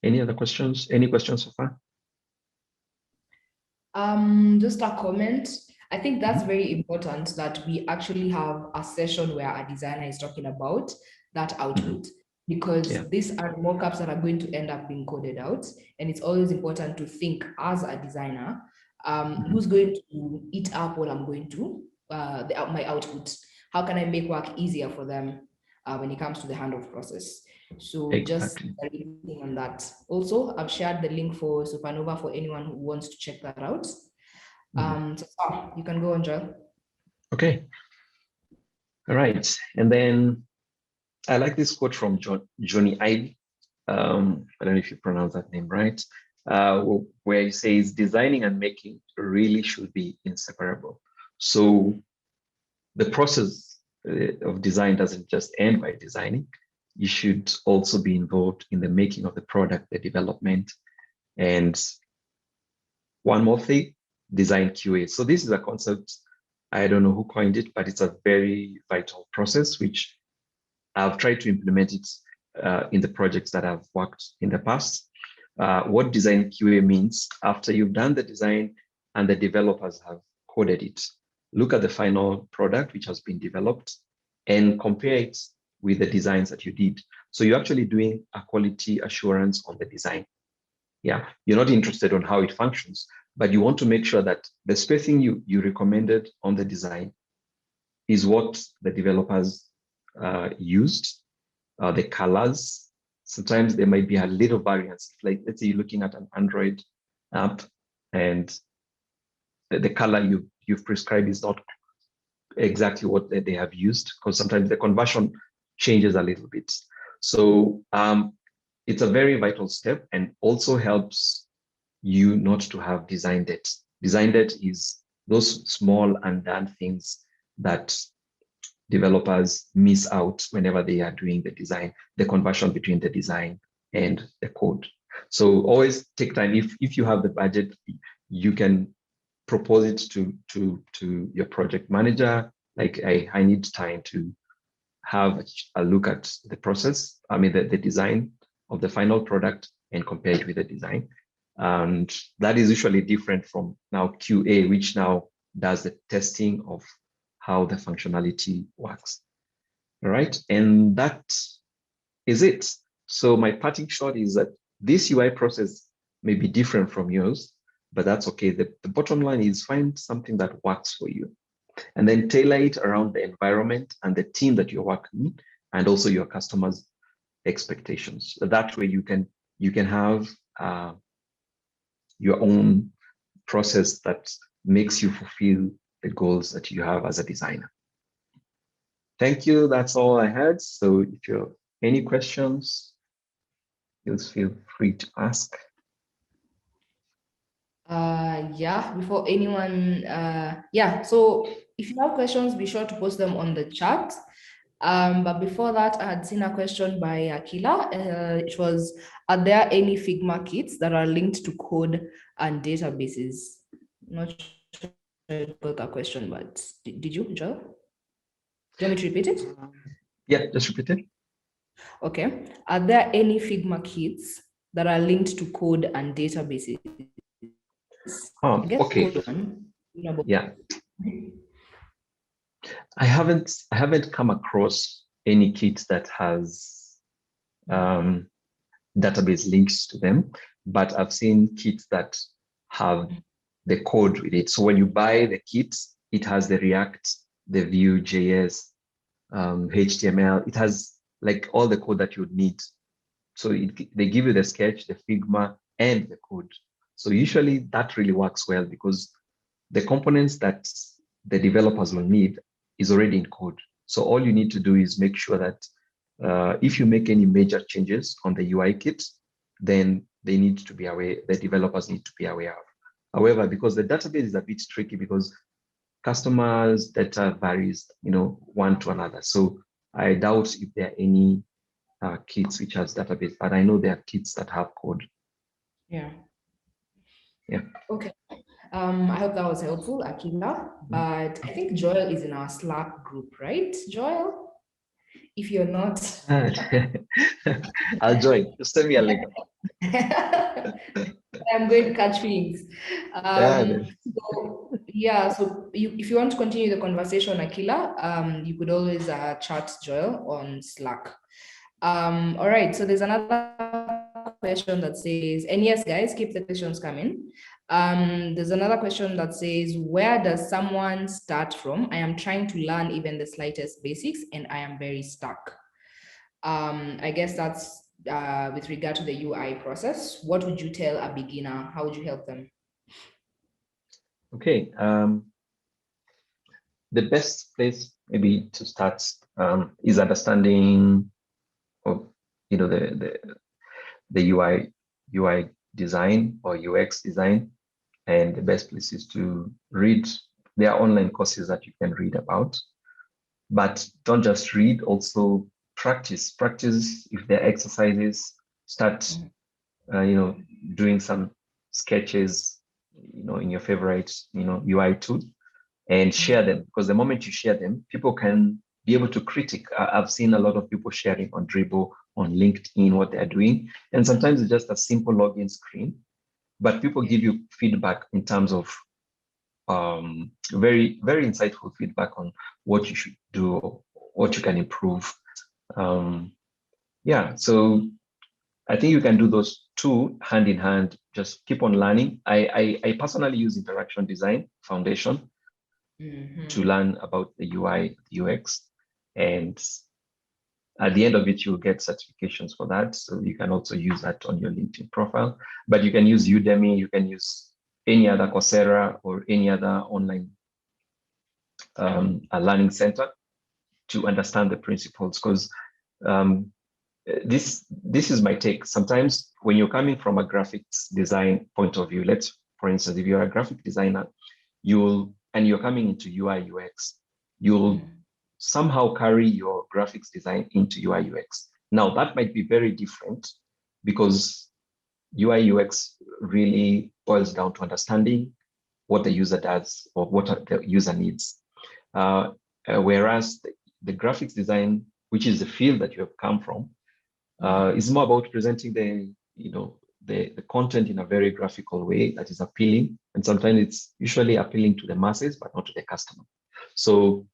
S1: Any other questions? Any questions so far?
S2: Just a comment. I think that's very important that we actually have a session where a designer is talking about that output, because these are mockups that are going to end up being coded out. And it's always important to think as a designer, who's going to eat up what I'm going to, my output? How can I make work easier for them when it comes to the handoff process? So just everything on that. Also, I've shared the link for Supernova for anyone who wants to check that out. So you can go on, Joel.
S1: Okay. All right. And then I like this quote from Johnny Ive. I don't know if you pronounce that name right, where he says, designing and making really should be inseparable. So the process of design doesn't just end by designing. You should also be involved in the making of the product, the development. And one more thing, design QA. So this is a concept, I don't know who coined it, but it's a very vital process, which I've tried to implement it in the projects that I've worked in the past. What design QA means, after you've done the design and the developers have coded it, look at the final product which has been developed and compare it with the designs that you did. So you're actually doing a quality assurance on the design. Yeah, you're not interested on how it functions, but you want to make sure that the spacing you recommended on the design is what the developers used, the colors. Sometimes there might be a little variance. Like, let's say you're looking at an Android app and the color you've prescribed is not exactly what they have used, because sometimes the conversion changes a little bit. So it's a very vital step, and also helps you not to have design debt. Design debt is those small undone things that developers miss out whenever they are doing the design, the conversion between the design and the code. So always take time. If you have the budget, you can propose it to your project manager. Like I need time to have a look at the process. I mean, the design of the final product and compare it with the design. And that is usually different from now QA, which now does the testing of how the functionality works. All right. And that is it. So my parting shot is that this UI process may be different from yours, but that's okay. The bottom line is find something that works for you, and then tailor it around the environment and the team that you're working with, and also your customers' expectations. So that way you can have your own process that makes you fulfill the goals that you have as a designer. Thank you. That's all I had. So if you have any questions, please feel free to ask.
S2: Yeah, before anyone, yeah, so if you have questions, be sure to post them on the chat. But before that, I had seen a question by Akila. It was, are there any Figma kits that are linked to code and databases? Not sure I got that question, but did you, Joel? Do you want me to repeat it?
S1: Yeah, just repeat it.
S2: Okay. Are there any Figma kits that are linked to code and databases?
S1: Okay. Yeah. I haven't come across any kit that has database links to them, but I've seen kits that have the code with it. So when you buy the kit, it has the React, the Vue.js, HTML. It has like all the code that you would need. So they give you the sketch, the Figma, and the code. So usually that really works well because the components that the developers will need is already in code. So all you need to do is make sure that if you make any major changes on the UI kit, then they need to be aware, the developers need to be aware of. However, because the database is a bit tricky because customers' data varies, one to another. So I doubt if there are any kits which has database, but I know there are kits that have code.
S2: Yeah.
S1: Yeah.
S2: Okay. I hope that was helpful, Akila. But I think Joel is in our Slack group, right, Joel? If you're not,
S1: I'll join. Just send me a link.
S2: I'm going to catch feelings. So if you want to continue the conversation, Akila, you could always chat Joel on Slack. All right, so there's another question that says, and yes, guys, keep the questions coming. There's another question that says, where does someone start from? I am trying to learn even the slightest basics and I am very stuck. I guess that's with regard to the UI process. What would you tell a beginner? How would you help them?
S1: Okay. The best place maybe to start is understanding of the UI design or UX design, and the best place is to read. There are online courses that you can read about, but don't just read, also practice. If there are exercises, start doing some sketches in your favorite UI tool and share them, because the moment you share them, people can be able to critique. I've seen a lot of people sharing on Dribble, on LinkedIn, what they're doing. And sometimes it's just a simple login screen, but people give you feedback in terms of very, very insightful feedback on what you should do, what you can improve. So I think you can do those two hand in hand, just keep on learning. I personally use Interaction Design Foundation to learn about the UI, UX, and at the end of it, you'll get certifications for that. So you can also use that on your LinkedIn profile, but you can use Udemy, you can use any other Coursera or any other online a learning center to understand the principles, because this is my take. Sometimes when you're coming from a graphics design point of view, for instance, if you're a graphic designer, and you're coming into UI UX, you'll somehow carry your graphics design into UI UX. Now that might be very different because UI UX really boils down to understanding what the user does or what the user needs. Whereas the graphics design, which is the field that you have come from, is more about presenting the content in a very graphical way that is appealing. And sometimes it's usually appealing to the masses, but not to the customer. So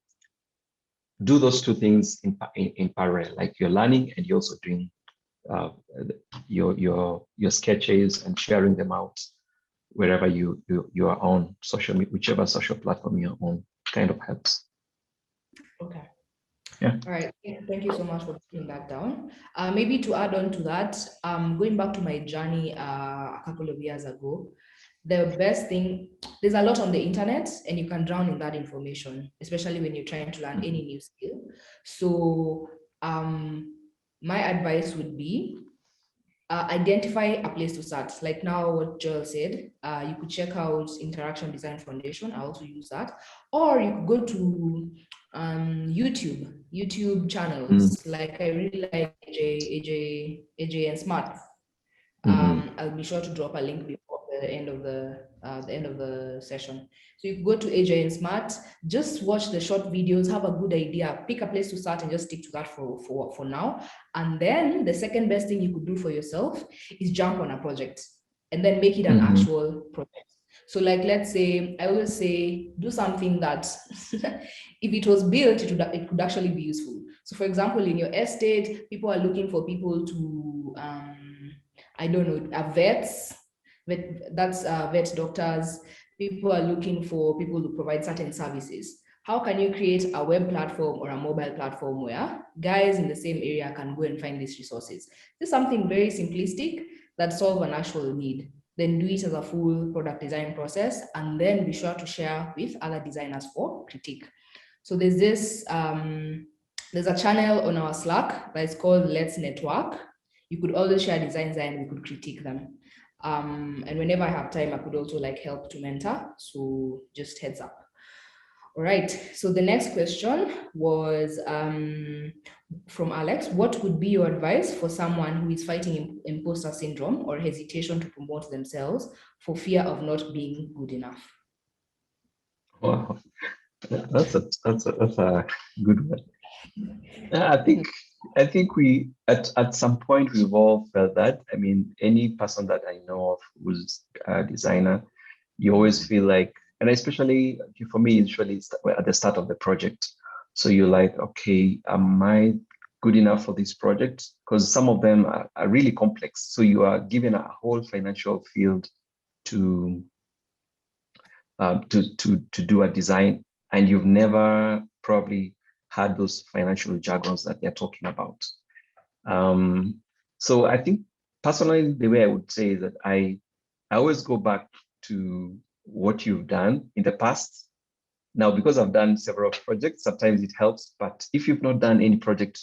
S1: do those two things in parallel, like you're learning and you're also doing your sketches and sharing them out wherever you are on social media, whichever social platform you're on, kind of helps.
S2: Okay.
S1: Yeah.
S2: All right. Thank you so much for putting that down. Maybe to add on to that, going back to my journey a couple of years ago, the best thing, there's a lot on the internet and you can drown in that information, especially when you're trying to learn any new skill. So my advice would be identify a place to start. Like now what Joel said, you could check out Interaction Design Foundation. I also use that. Or you could go to YouTube channels. Like I really like AJ and Smart. I'll be sure to drop a link before the end of the session. So you go to AJ and Smart, just watch the short videos, have a good idea, pick a place to start and just stick to that for now. And then the second best thing you could do for yourself is jump on a project and then make it an actual project. So like, let's say, I always say, do something that if it was built, it could actually be useful. So for example, in your estate, people are looking for people to, I don't know, vets, that's vet doctors. People are looking for people to provide certain services. How can you create a web platform or a mobile platform where guys in the same area can go and find these resources? This is something very simplistic that solves an actual need. Then do it as a full product design process, and then be sure to share with other designers for critique. So there's this, there's a channel on our Slack that is called Let's Network. You could always share designs and we could critique them. And whenever I have time, I could also like help to mentor. So just heads up. All right. So the next question was from Alex. What would be your advice for someone who is fighting imposter syndrome or hesitation to promote themselves for fear of not being good enough?
S1: Wow, that's a good one. I think we at some point we've all felt that. I mean, any person that I know of who's a designer, you always feel like, and especially for me, usually it's at the start of the project. So you're like, okay, am I good enough for this project? Because some of them are really complex. So you are given a whole financial field to do a design, and you've never probably had those financial jargons that they're talking about. So I think personally, the way I would say is that I always go back to what you've done in the past. Now, because I've done several projects, sometimes it helps, but if you've not done any project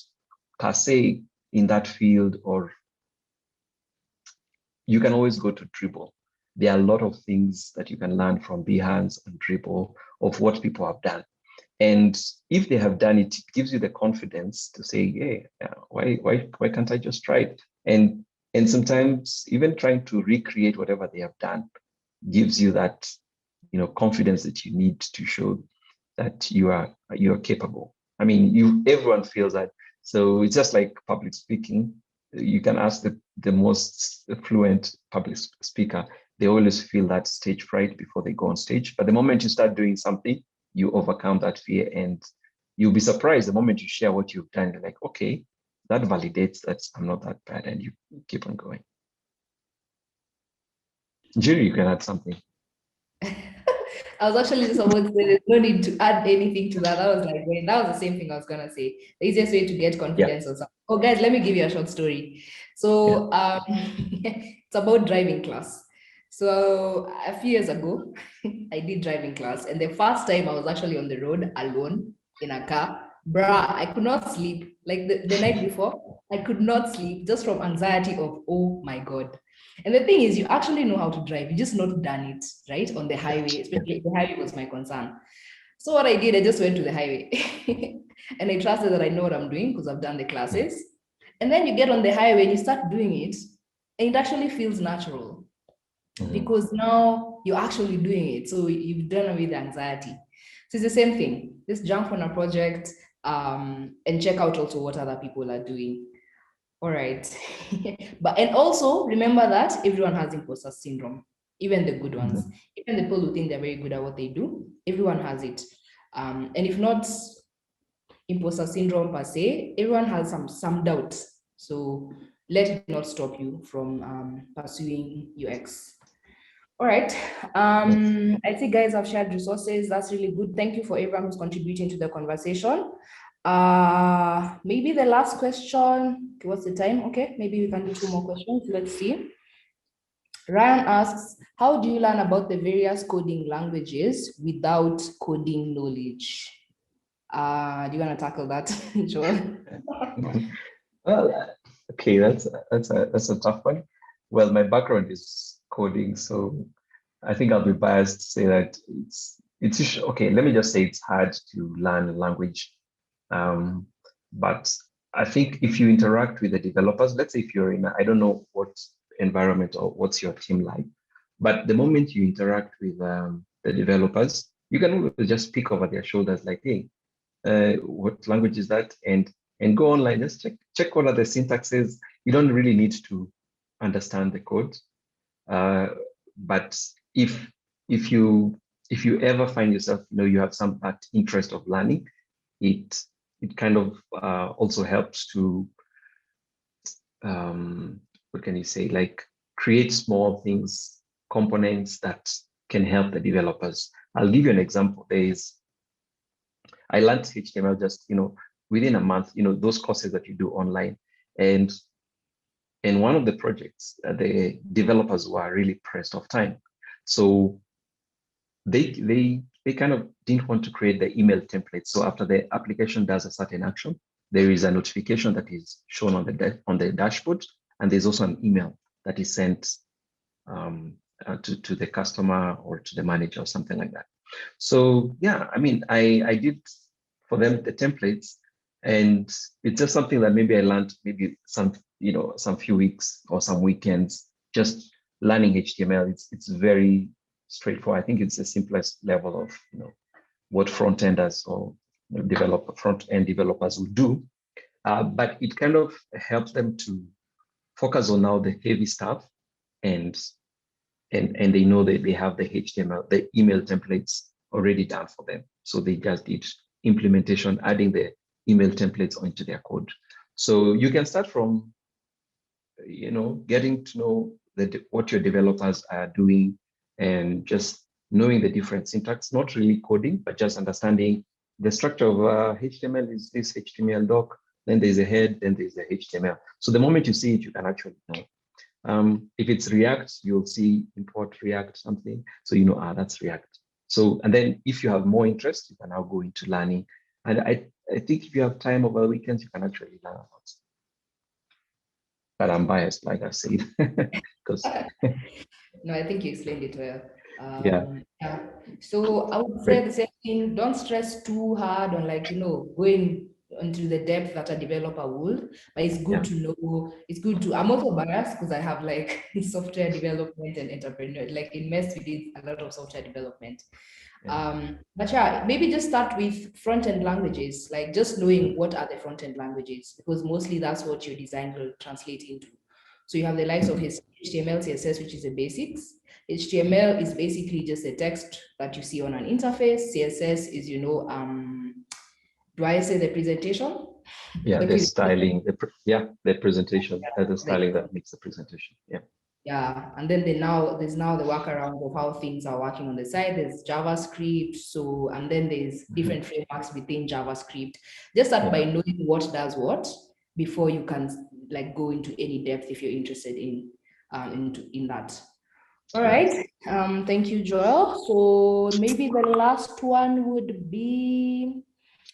S1: per se in that field, or you can always go to Dribble. There are a lot of things that you can learn from Behance and Dribble of what people have done. And if they have done it, it gives you the confidence to say, yeah, why can't I just try it? And sometimes even trying to recreate whatever they have done gives you that, confidence that you need to show that you are capable. I mean, everyone feels that. So it's just like public speaking. You can ask the most fluent public speaker, they always feel that stage fright before they go on stage. But the moment you start doing something, you overcome that fear, and you'll be surprised the moment you share what you've done. You're like, okay, that validates that I'm not that bad, and you keep on going. Julie, you can add something.
S2: I was actually just about to say there's no need to add anything to that. I was like, wait, that was the same thing I was gonna say. The easiest way to get confidence or something. Oh, guys, let me give you a short story. So it's about driving class. So a few years ago, I did driving class, and the first time I was actually on the road alone in a car. Bruh, I could not sleep. Like the night before, I could not sleep just from anxiety of, oh my God. And the thing is, you actually know how to drive. You just not done it, right? On the highway, especially the highway was my concern. So what I did, I just went to the highway and I trusted that I know what I'm doing because I've done the classes. And then you get on the highway and you start doing it. it actually feels natural because now you're actually doing it. So you've done away the anxiety. So it's the same thing. Just jump on a project and check out also what other people are doing. All right. And also remember that everyone has imposter syndrome, even the good ones, even the people who think they're very good at what they do, everyone has it. And if not imposter syndrome per se, everyone has some doubts. So let it not stop you from pursuing UX. All right. I think guys have shared resources. That's really good. Thank you for everyone who's contributing to the conversation. Maybe the last question. Okay, what's the time? Okay, maybe we can do 2 more questions. Let's see. Ryan asks, how do you learn about the various coding languages without coding knowledge? Do you want to tackle that, Joel?
S1: Well, okay, that's a tough one. Well, my background is coding, so I think I'll be biased to say that it's okay. Let me just say it's hard to learn a language, but I think if you interact with the developers, let's say if you're in, I don't know what environment or what's your team like, but the moment you interact with the developers, you can always just peek over their shoulders, like, hey, what language is that? And go online, just check what are the syntaxes. You don't really need to understand the code, but if you ever find yourself, you have some that interest of learning, it kind of also helps to what can you say, like create small things, components that can help the developers. I'll give you an example. I learned HTML just within a month, those courses that you do online. And in one of the projects, the developers were really pressed of time. So they kind of didn't want to create the email template. So after the application does a certain action, there is a notification that is shown on the dashboard. And there's also an email that is sent to the customer or to the manager or something like that. So yeah, I mean, I did for them the templates, and it's just something that maybe I learned maybe some few weeks or some weekends just learning HTML. It's very straightforward. I think it's the simplest level of what front-enders or front-end developers would do, but it kind of helps them to focus on now the heavy stuff, and they know that they have the HTML, the email templates already done for them. So they just did implementation, adding the email templates onto their code. So you can start from, getting to know what your developers are doing and just knowing the different syntax, not really coding, but just understanding the structure of HTML is this HTML doc, then there's a head, then there's the HTML. So the moment you see it, you can actually know. If it's React, you'll see import React something. So that's React. So, and then if you have more interest, you can now go into learning. And I think if you have time over weekends, you can actually learn a lot. But I'm biased, like I said, because
S2: no, I think you explained it well.
S1: Yeah.
S2: So I would say the same thing. Don't stress too hard on going into the depth that a developer would, but it's good to know. It's good to. I'm also biased because I have software development and entrepreneur. In MEST, we did a lot of software development. But yeah, maybe just start with front-end languages, just knowing what are the front-end languages, because mostly that's what your design will translate into. So you have the likes of HTML, CSS, which is the basics. HTML is basically just a text that you see on an interface. CSS is, do I say the presentation?
S1: Yeah, the styling, the presentation, the styling that makes the presentation. Yeah.
S2: Yeah, and then there's now the workaround of how things are working on the side. There's JavaScript, and then there's different frameworks within JavaScript. Just start by knowing what does what before you can go into any depth if you're interested in that. All right. Thank you, Joel. So maybe the last one would be,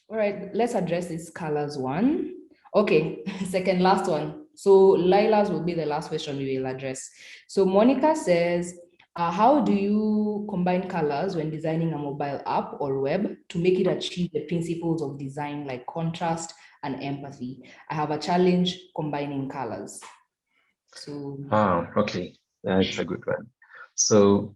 S2: all right, let's address this colors one. Okay, second last one. So Lila's will be the last question we will address. So Monica says, how do you combine colors when designing a mobile app or web to make it achieve the principles of design like contrast and empathy? I have a challenge combining colors. So
S1: Okay, that's a good one. So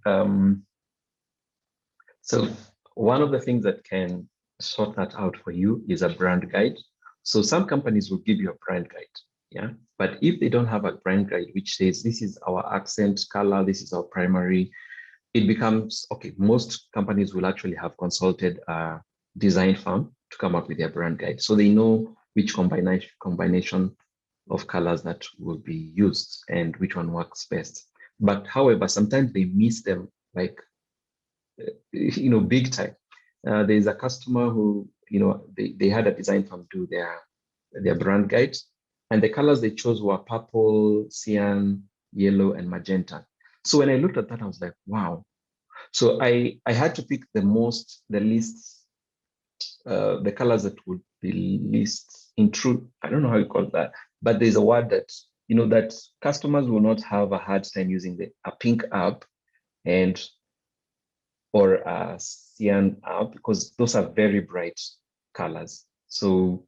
S1: so one of the things that can sort that out for you is a brand guide. So some companies will give you a brand guide, yeah. But if they don't have a brand guide which says this is our accent color, this is our primary, it becomes okay. Most companies will actually have consulted a design firm to come up with their brand guide, so they know which combination of colors that will be used and which one works best. But however, sometimes they miss them like big time. There's a customer who they had a design firm do their brand guide, and the colors they chose were purple, cyan, yellow, and magenta. So when I looked at that, I was like, wow. So I had to pick the least, the colors that would be least intrude. I don't know how you call that, but there's a word that that customers will not have a hard time using a pink app and or a cyan app, because those are very bright colors. So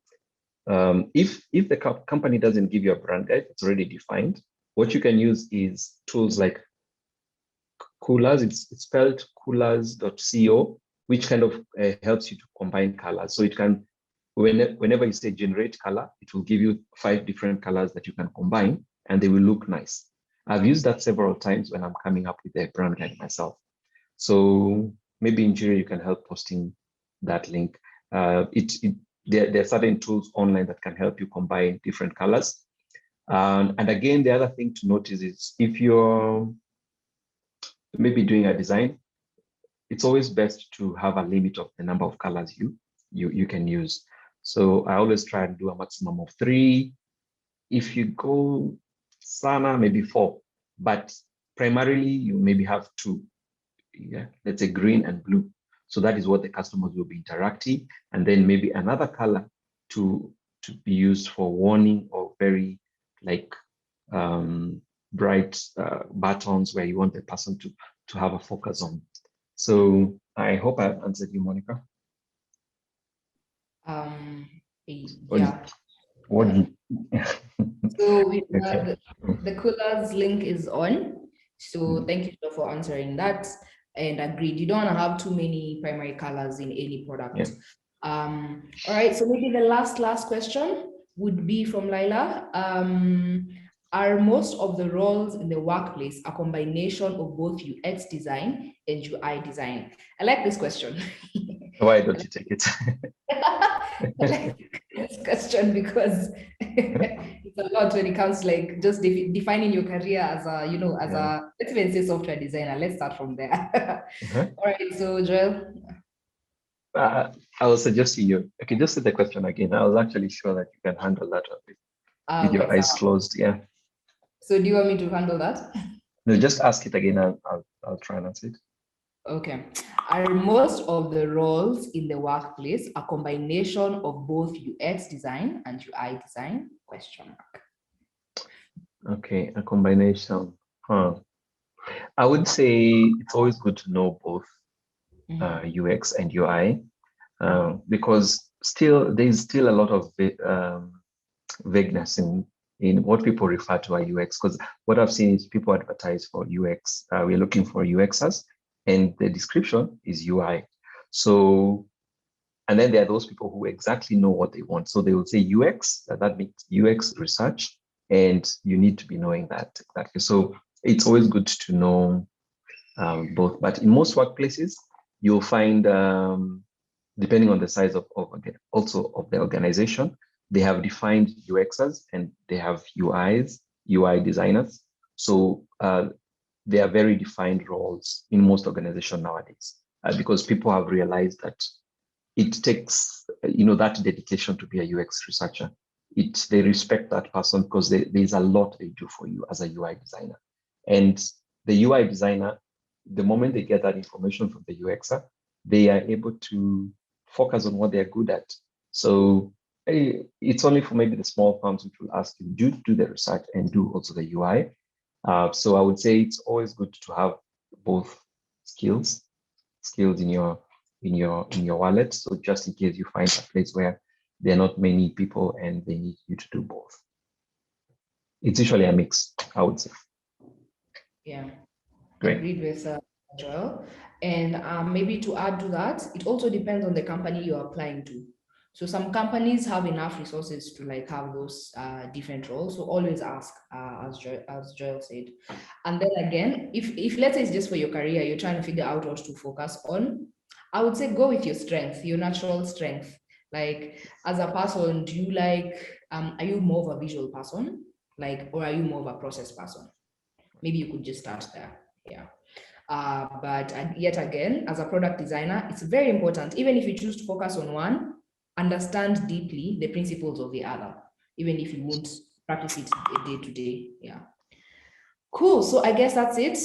S1: if the company doesn't give you a brand guide, it's already defined. What you can use is tools like Coolers. It's spelled coolers.co, which kind of helps you to combine colors. So it can, whenever you say generate color, it will give you 5 different colors that you can combine, and they will look nice. I've used that several times when I'm coming up with a brand guide myself. So maybe in Jira you can help posting that link. There are certain tools online that can help you combine different colors. And again, the other thing to notice is if you're maybe doing a design, it's always best to have a limit of the number of colors you can use. So I always try and do a maximum of 3. If you go sana, maybe 4, but primarily you maybe have 2. Yeah, let's say green and blue. So that is what the customers will be interacting, and then maybe another color to be used for warning or very like bright buttons where you want the person to have a focus on. So I hope I've answered you, Monica.
S2: Yeah.
S1: What
S2: So
S1: okay.
S2: the coolers link is on. So thank you for answering that. And agreed, you don't want to have too many primary colors in any product.
S1: Yeah.
S2: All right, so maybe the last question would be from Laila. Are most of the roles in the workplace a combination of both UX design and UI design? I like this question.
S1: Why don't you take it?
S2: I like this question because it's a lot when it comes to like just defining your career as a let's even say software designer. Let's start from there. All right, so Joel.
S1: I will suggest to you. Okay, just say the question again. I was actually sure that you can handle that with your eyes closed. Yeah.
S2: So do you want me to handle that?
S1: No, just ask it again. I'll try and answer it.
S2: Okay. Are most of the roles in the workplace a combination of both UX design and UI design? Question mark.
S1: Okay, a combination. I would say it's always good to know both UX and UI because there's still a lot of vagueness in what people refer to as UX. Because what I've seen is people advertise for UX. We're looking for UXers, and the description is UI. So, and then there are those people who exactly know what they want. So they will say UX, that means UX research, and you need to be knowing that exactly. So it's always good to know both. But in most workplaces, you'll find, depending on the size of the organization, they have defined UXers and they have UI designers. So they are very defined roles in most organizations nowadays because people have realized that it takes that dedication to be a UX researcher. They respect that person because there's a lot they do for you as a UI designer. And the UI designer, the moment they get that information from the UXer, they are able to focus on what they're good at. So it's only for maybe the small firms which will ask you do the research and do also the UI. So I would say it's always good to have both skills in your wallet. So just in case you find a place where there are not many people and they need you to do both. it's usually a mix, I would say.
S2: Yeah,
S1: Great.
S2: agreed with Joel. And maybe to add to that, it also depends on the company you're applying to. So some companies have enough resources to like have those different roles. So always ask, as Joel said. And then again, if let's say it's just for your career, you're trying to figure out what to focus on, I would say go with your strength, your natural strength. Like as a person, do you like, are you more of a visual person? Like, or are you more of a process person? Maybe you could just start there. Yeah. But yet again, as a product designer, it's very important, even if you choose to focus on one, understand deeply the principles of the other, even if you won't practice it day to day. Yeah. Cool. So I guess that's it.